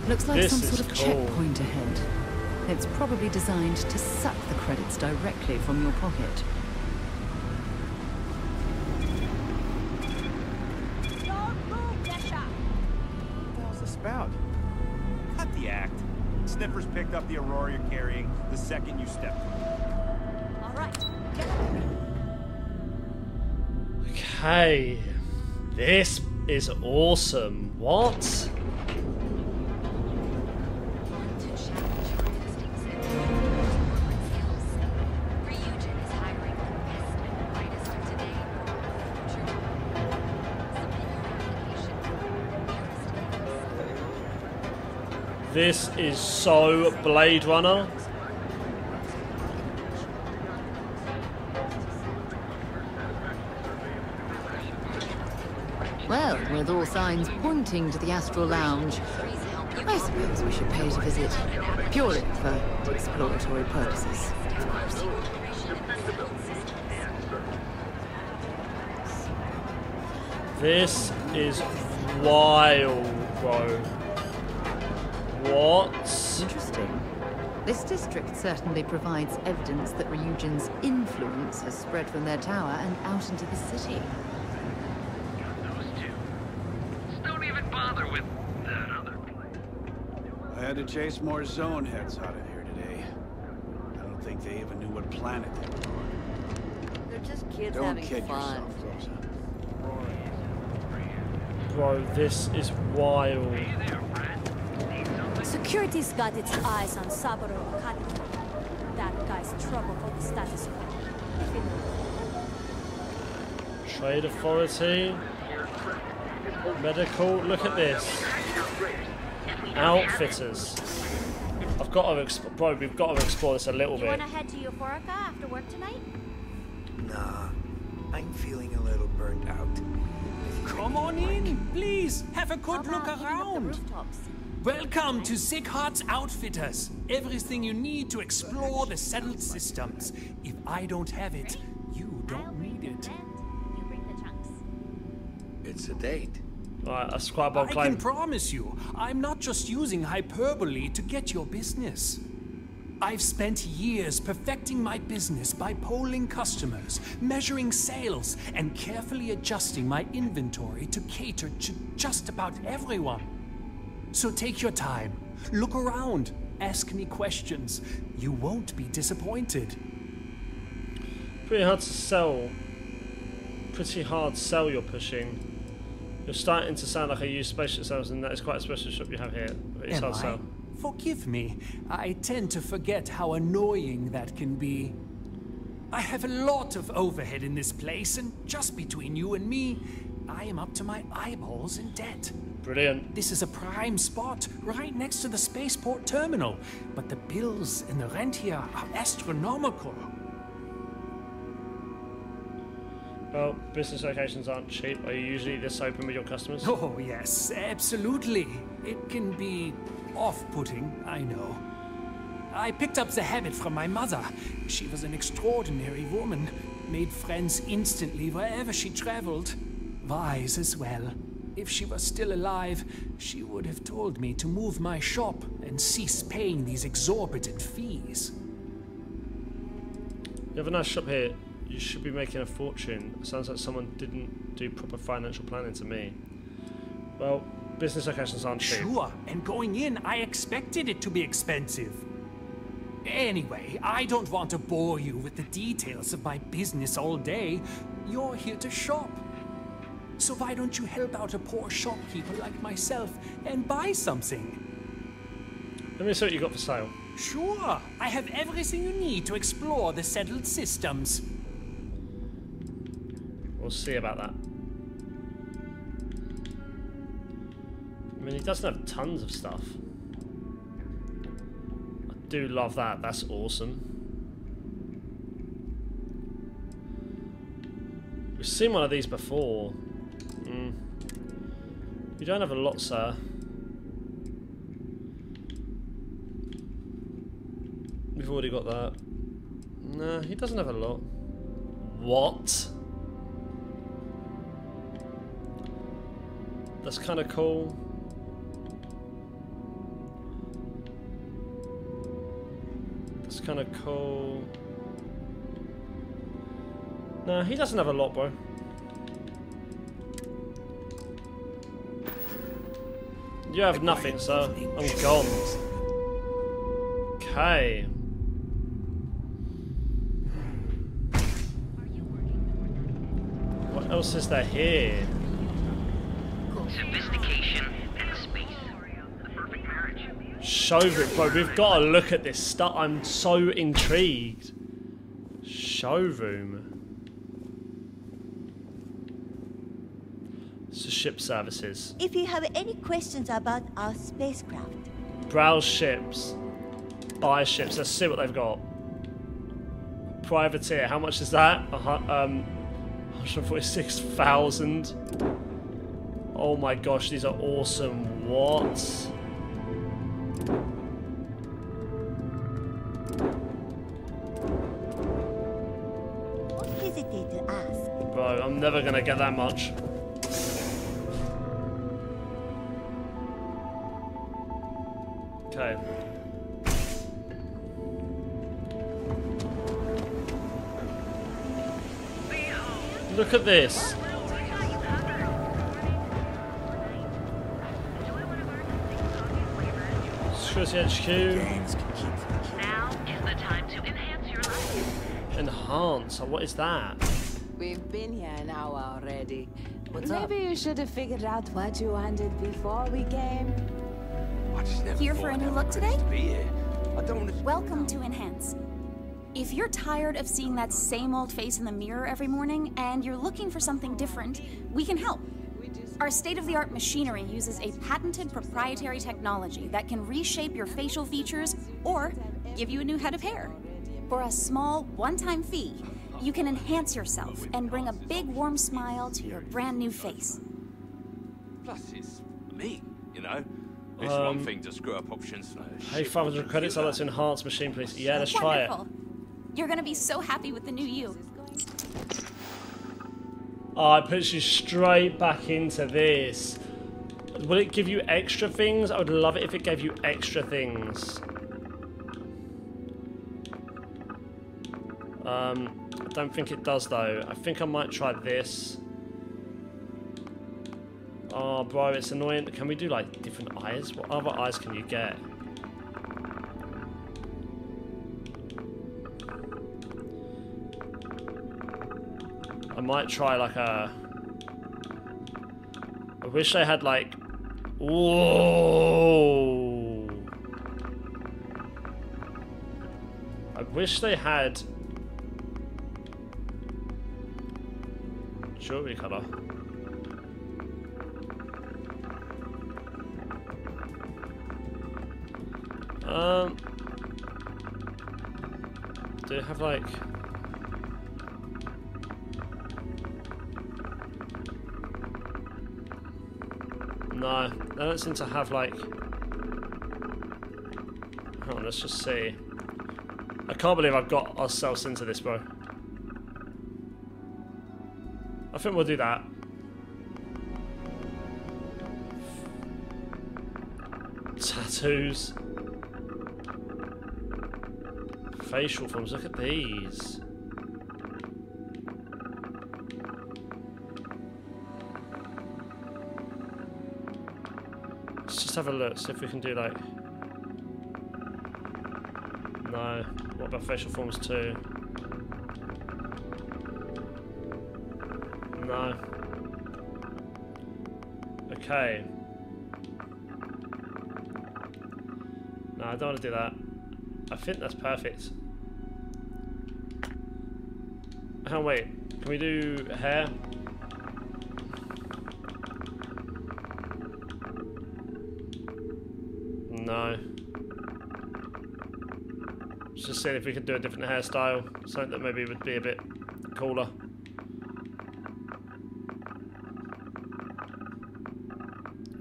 Looks like
This
some
is
sort of
cool.
checkpoint ahead. It's probably designed to suck the credits directly from your pocket.
What the hell's this about? Cut the act. Sniffers picked up the Aurora you're carrying the second you stepped.
All right.
Okay. This is awesome. What? This is so Blade Runner.
Well, with all signs pointing to the Astral Lounge, I suppose we should pay it a visit, purely for exploratory purposes.
This is wild, bro. What?
Interesting. This district certainly provides evidence that Ryujin's influence has spread from their tower and out into the city.
Don't even bother
with that other place?
I had to chase more zone heads out of here today. I don't think they even knew what planet they were on.
They're just kids
Don't
having
kid
fun.
yourself, Rosa.
Bro, this is wild.
Security's got its eyes on Saburo Akatsuki. That guy's trouble for the status quo.
Trade authority. Medical. Look at this. Outfitters. I've got to explore. Bro, we've got to explore this a little
You
bit.
wanna head to Euphorica after work tonight?
Nah, I'm feeling a little burnt out.
Come on in, please. Have a good look around. Welcome to Sickhart's Outfitters. Everything you need to explore the settled systems. If I don't have it, you don't need it.
It's a date.
Alright, that's quite a bold
I
claim.
can promise you, I'm not just using hyperbole to get your business. I've spent years perfecting my business by polling customers, measuring sales, and carefully adjusting my inventory to cater to just about everyone. So take your time, look around, ask me questions. You won't be disappointed.
Pretty hard to sell. Pretty hard sell you're pushing. You're starting to sound like a used spaceship sales, and that is quite a special shop you have here. But it's hard to sell.
Forgive me. I tend to forget how annoying that can be. I have a lot of overhead in this place, and just between you and me, I am up to my eyeballs in debt.
Brilliant.
This is a prime spot, right next to the spaceport terminal, but the bills and the rent here are astronomical.
Well, business locations aren't cheap. Are you usually this open with your customers?
Oh, yes, absolutely. It can be off-putting, I know. I picked up the habit from my mother. She was an extraordinary woman, made friends instantly wherever she traveled. Wise as well. If she was still alive, she would have told me to move my shop and cease paying these exorbitant fees.
You have a nice shop here. You should be making a fortune. Sounds like someone didn't do proper financial planning to me. Well, business locations aren't cheap.
Sure, and going in, I expected it to be expensive. Anyway, I don't want to bore you with the details of my business all day. You're here to shop. So why don't you help out a poor shopkeeper like myself and buy something?
Let me see what you got for sale.
Sure, I have everything you need to explore the settled systems.
We'll see about that. I mean, he doesn't have tons of stuff. I do love that. That's awesome. We've seen one of these before. You don't have a lot, sir. We've already got that. Nah, he doesn't have a lot. What? That's kind of cool. That's kind of cool. Nah, he doesn't have a lot, bro. You have nothing, sir. I'm gone. Okay. What else is there here?
Sophistication and space. The perfect marriage.
Showroom, bro. We've got to look at this stuff. I'm so intrigued. Showroom. So ship services.
If you have any questions about our spacecraft,
Browse ships. Buy ships. Let's see what they've got. Privateer. How much is that? 146,000. Oh my gosh, these are awesome. What?
don't hesitate to ask.
Bro, I'm never gonna get that much. Okay. Look at this. Security HQ.
Now is the time to enhance your life.
Enhance? So what is that?
We've been here an hour already. Maybe you should have figured out what you wanted before we came.
Here for a new look today? Welcome to Enhance. If you're tired of seeing that same old face in the mirror every morning and you're looking for something different, we can help. Our state-of-the-art machinery uses a patented proprietary technology that can reshape your facial features or give you a new head of hair. For a small, one-time fee, you can enhance yourself and bring a big, warm smile to your brand new face.
Plus, it's me, you know? It's one thing to screw up options.
Pay 500 credits, I'd like to enhance machine, please. Yeah, let's try it.
You're gonna be so happy with the new you.
Oh, it puts you straight back into this. Will it give you extra things? I would love it if it gave you extra things. I don't think it does though. I think I might try this. Oh, bro, it's annoying. Can we do like different eyes? What other eyes can you get? I might try like a... I wish they had like... Whoa! I wish they had... Jewelry colour. Do they have like... No, they don't seem to have like... Hang on, let's just see. I can't believe I've got ourselves into this, bro. I think we'll do that. Tattoos. Facial forms, look at these. Let's just have a look, see if we can do like... No. What about facial forms too? No. Okay. No, I don't want to do that. I think that's perfect. Oh wait, can we do hair? No. Just seeing if we could do a different hairstyle, something that maybe would be a bit cooler.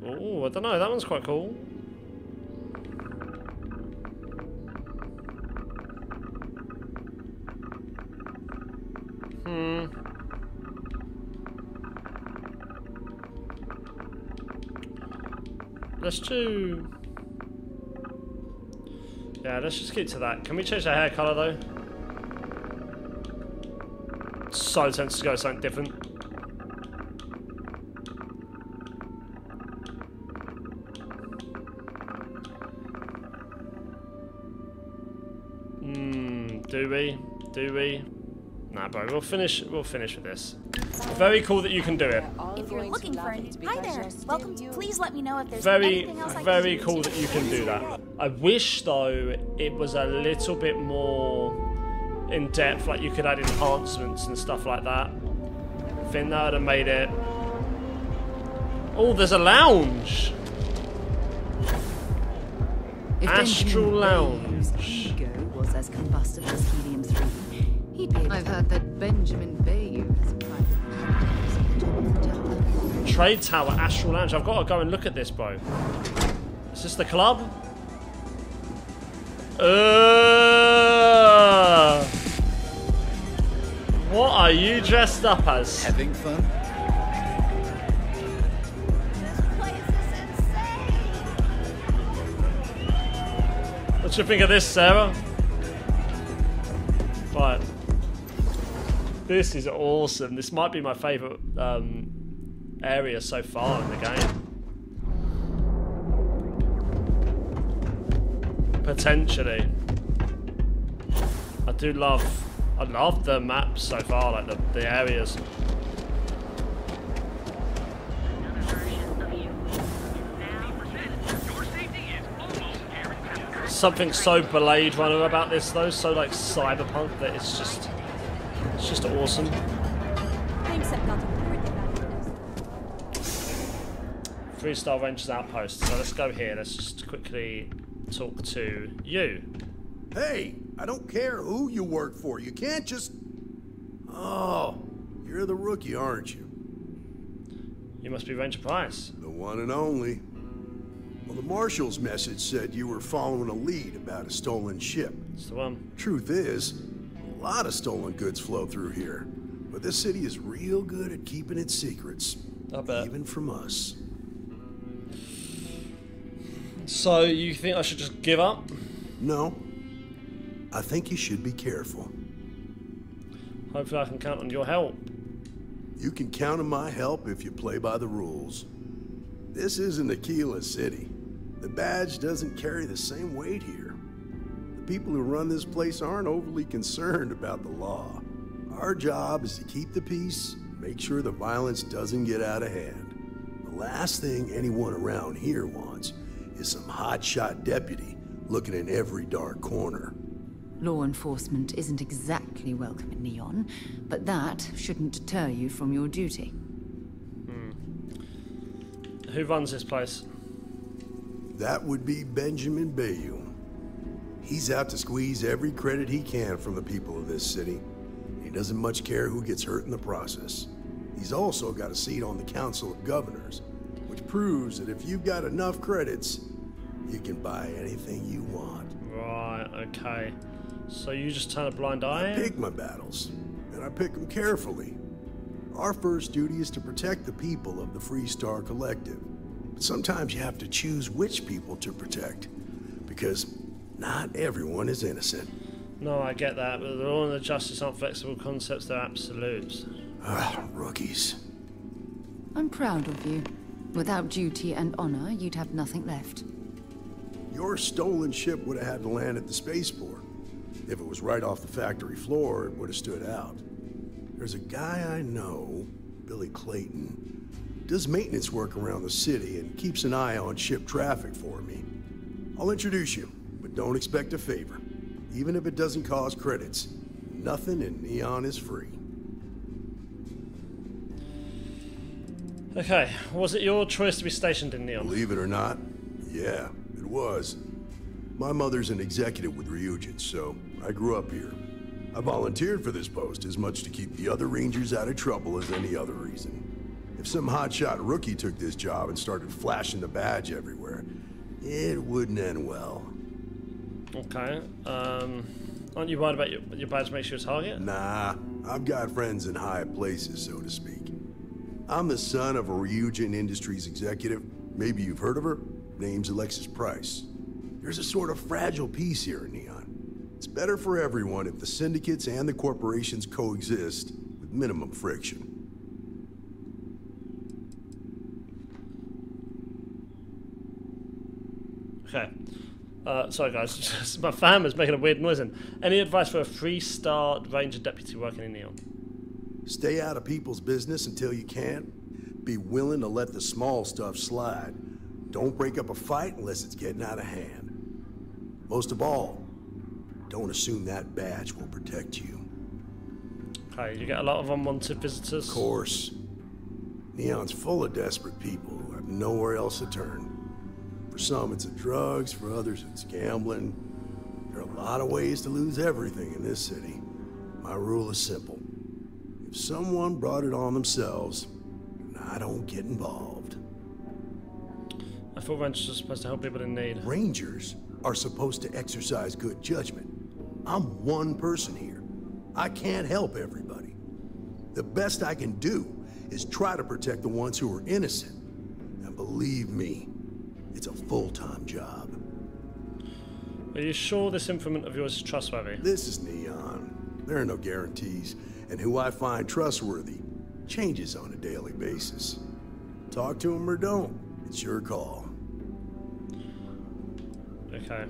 Oh, I don't know, that one's quite cool. Let's do... Yeah, let's just keep to that. Can we change the hair colour though? So tempted to go something different. Do we? Do we? Nah, bro, we'll finish with this. Very cool that you can do it.
If you're looking for a... Hi there. Welcome to... Please let me know if there's
very,
anything else I can
very
do
cool that you can do that. I wish, though, it was a little bit more in depth, like you could add enhancements and stuff like that. I think that would have made it... Oh, there's a lounge! Astral Lounge.
Ego was as combustible as helium-3. I've heard that Benjamin Bayou has private headquarters at the top of the tower.
Trade Tower, Astral Lounge. I've got to go and look at this, bro. Is this the club? What are you dressed up as?
Having fun?
What do you think of this, Sarah? Right. This is awesome. This might be my favourite area so far in the game. Potentially. I love the maps so far, like the areas. Something so Blade Runner about this though, so like cyberpunk, that it's just awesome.
Thanks, I've got everything back.
3-star Rangers outpost. So let's go here. Let's just quickly talk to you.
Hey, I don't care who you work for. You can't just... Oh, you're the rookie, aren't you?
You must be Ranger Price.
The one and only. Well, the Marshal's message said you were following a lead about a stolen ship.
It's the one.
Truth is, a lot of stolen goods flow through here. But this city is real good at keeping its secrets.
I bet.
Even from us.
So, you think I should just give up?
No. I think you should be careful.
Hopefully I can count on your help.
You can count on my help if you play by the rules. This isn't Aquila City. The badge doesn't carry the same weight here. The people who run this place aren't overly concerned about the law. Our job is to keep the peace, make sure the violence doesn't get out of hand. The last thing anyone around here wants is some hotshot deputy looking in every dark corner.
Law enforcement isn't exactly welcome in Neon, but that shouldn't deter you from your duty.
Who runs this place?
That would be Benjamin Bayou. He's out to squeeze every credit he can from the people of this city. He doesn't much care who gets hurt in the process. He's also got a seat on the Council of Governors, which proves that if you've got enough credits, you can buy anything you want.
Right, okay. So you just turn a blind eye?
I pick my battles, and I pick them carefully. Our first duty is to protect the people of the Freestar Collective. But sometimes you have to choose which people to protect, because not everyone is innocent.
No, I get that, but the law and the justice aren't flexible concepts, they're absolutes.
Rookies.
I'm proud of you. Without duty and honor, you'd have nothing left.
Your stolen ship would have had to land at the spaceport. If it was right off the factory floor, it would have stood out. There's a guy I know, Billy Clayton, does maintenance work around the city and keeps an eye on ship traffic for me. I'll introduce you, but don't expect a favor. Even if it doesn't cost credits, nothing in Neon is free.
Okay, was it your choice to be stationed in Neon?
Believe it or not, yeah, it was. My mother's an executive with Ryujin, so I grew up here. I volunteered for this post as much to keep the other Rangers out of trouble as any other reason. If some hotshot rookie took this job and started flashing the badge everywhere, it wouldn't end well.
Okay, aren't you worried about your badge makes you a target?
Nah, I've got friends in high places, so to speak. I'm the son of a Ryujin Industries executive. Maybe you've heard of her. Name's Alexis Price. There's a sort of fragile peace here in Neon. It's better for everyone if the syndicates and the corporations coexist with minimum friction.
Okay. Sorry guys, my fan was making a weird noise then. Any advice for a 3-star Ranger deputy working in Neon?
Stay out of people's business until you can. Be willing to let the small stuff slide. Don't break up a fight unless it's getting out of hand. Most of all, don't assume that badge will protect you.
Okay, you get a lot of unwanted visitors?
Of course. Neon's full of desperate people who have nowhere else to turn. For some it's drugs, for others it's gambling. There are a lot of ways to lose everything in this city. My rule is simple. If someone brought it on themselves, I don't get involved.
I thought Rangers were supposed to help people in need.
Rangers are supposed to exercise good judgment. I'm one person here. I can't help everybody. The best I can do is try to protect the ones who are innocent. And believe me, it's a full-time job.
Are you sure this informant of yours is trustworthy?
This is Neon. There are no guarantees, and who I find trustworthy changes on a daily basis. Talk to him or don't. It's your call.
Okay.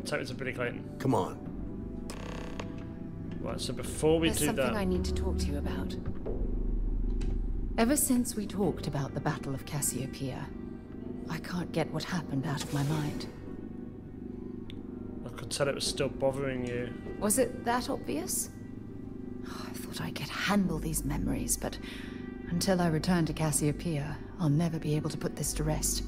take me to Billy Clayton.
Come on.
Right, so before we
There's
do
something
that...
I need to talk to you about. Ever since we talked about the Battle of Cassiopeia, I can't get what happened out of my mind.
I could tell it was still bothering you.
Was it that obvious? Oh, I thought I could handle these memories, but until I return to Cassiopeia, I'll never be able to put this to rest.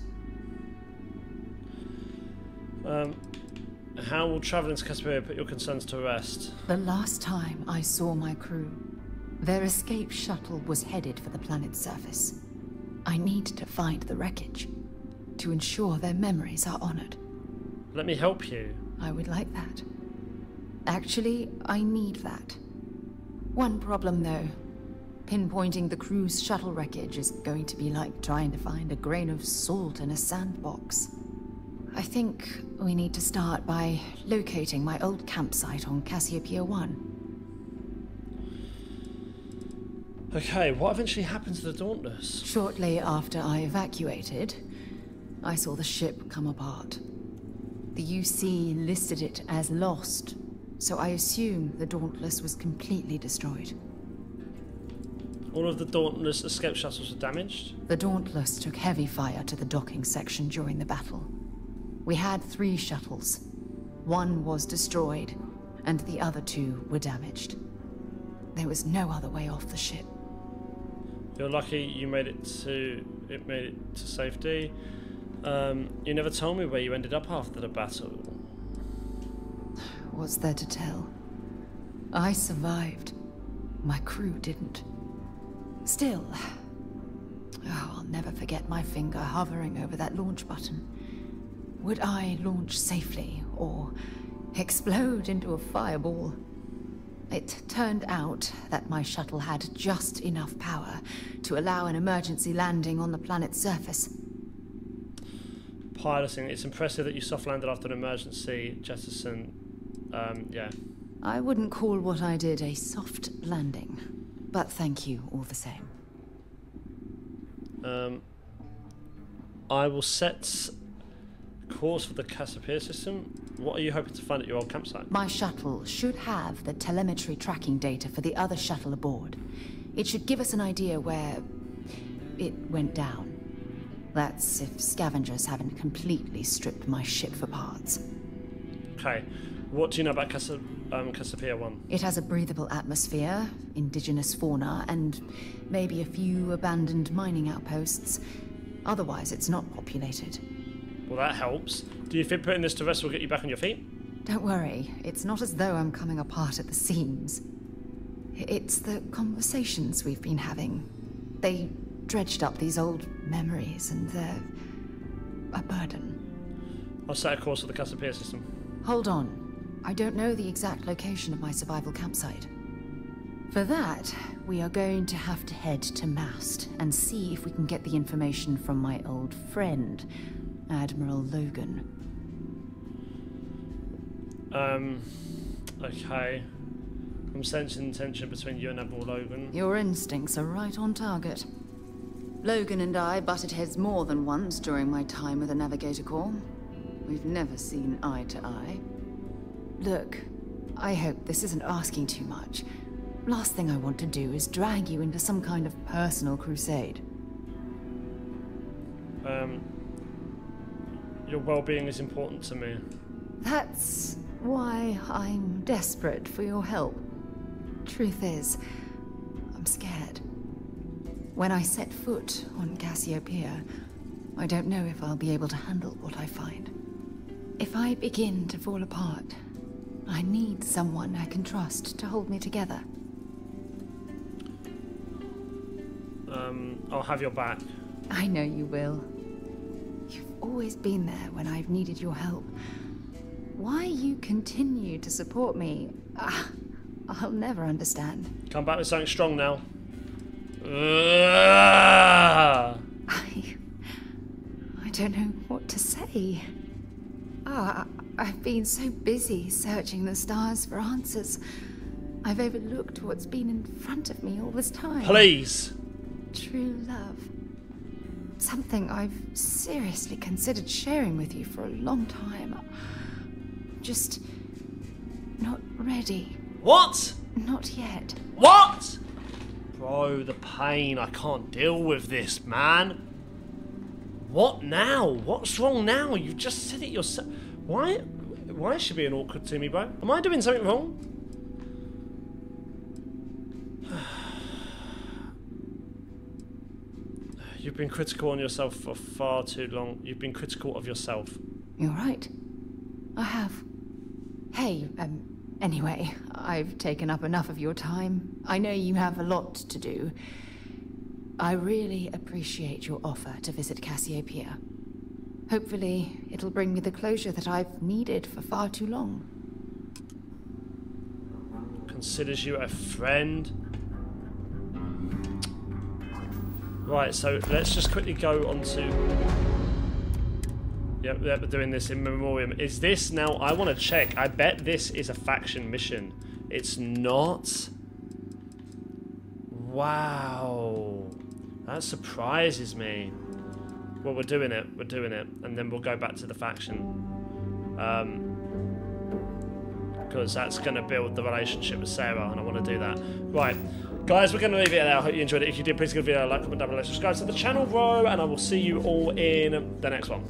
How will traveling to Cassiopeia put your concerns to rest?
The last time I saw my crew, their escape shuttle was headed for the planet's surface. I need to find the wreckage to ensure their memories are honored.
Let me help you.
I would like that. Actually, I need that. One problem, though. Pinpointing the crew's shuttle wreckage is going to be like trying to find a grain of salt in a sandbox. I think we need to start by locating my old campsite on Cassiopeia 1.
Okay, what eventually happened to the Dauntless?
Shortly after I evacuated, I saw the ship come apart. The UC listed it as lost, so I assume the Dauntless was completely destroyed.
All of the Dauntless escape shuttles were damaged?
The Dauntless took heavy fire to the docking section during the battle. We had 3 shuttles. One was destroyed, and the other 2 were damaged. There was no other way off the ship.
You're lucky you made it to safety. You never told me where you ended up after the battle.
What's there to tell? I survived. My crew didn't. Still, I'll never forget my finger hovering over that launch button. Would I launch safely, or explode into a fireball? It turned out that my shuttle had just enough power to allow an emergency landing on the planet's surface.
Piloting. It's impressive that you soft landed after an emergency jettison. Yeah.
I wouldn't call what I did a soft landing, but thank you all the same.
I will set course for the Cassiopeia system. What are you hoping to find at your old campsite?
My shuttle should have the telemetry tracking data for the other shuttle aboard. It should give us an idea where it went down. That's if scavengers haven't completely stripped my ship for parts.
Okay. What do you know about Cassiopeia 1?
It has a breathable atmosphere, indigenous fauna, and maybe a few abandoned mining outposts. Otherwise, it's not populated.
Well, that helps. Do you think putting this to rest will get you back on your feet?
Don't worry, it's not as though I'm coming apart at the seams. It's the conversations we've been having. They dredged up these old memories, and they're a burden.
I'll set a course for the Cassiopeia system.
Hold on. I don't know the exact location of my survival campsite. For that, we are going to have to head to Mast and see if we can get the information from my old friend, Admiral Logan.
Okay. I'm sensing tension between you and Admiral Logan.
Your instincts are right on target. Logan and I butted heads more than once during my time with the Navigator Corps. We've never seen eye to eye. Look, I hope this isn't asking too much. Last thing I want to do is drag you into some kind of personal crusade.
Your well-being is important to me.
That's why I'm desperate for your help. Truth is, I'm scared. When I set foot on Cassiopeia, I don't know if I'll be able to handle what I find. If I begin to fall apart, I need someone I can trust to hold me together.
I'll have your back.
I know you will. You've always been there when I've needed your help. Why you continue to support me, I'll never understand.
Come back with something strong now.
I don't know what to say. I've been so busy searching the stars for answers. I've overlooked what's been in front of me all this time.
Please.
True love. Something I've seriously considered sharing with you for a long time. just not ready.
What?
Not yet.
What? Bro, the pain. I can't deal with this, man. What now? What's wrong now? You've just said it yourself. Why is she being awkward to me, bro? Am I doing something wrong? You've been critical on yourself for far too long. You've been critical of yourself.
You're right. I have. Hey, anyway, I've taken up enough of your time. I know you have a lot to do. I really appreciate your offer to visit Cassiopeia. Hopefully, it'll bring me the closure that I've needed for far too long.
Considers you a friend. Right, so let's just quickly go on to... Yep, we're doing this in memoriam. Is this now... I want to check. I bet this is a faction mission. It's not. Wow. That surprises me. Well, we're doing it. We're doing it. And then we'll go back to the faction. Because that's going to build the relationship with Sarah, and I want to do that. Right. Guys, we're going to leave it there. I hope you enjoyed it. If you did, please give the video a like, comment down below, subscribe to the channel, bro, and I will see you all in the next one.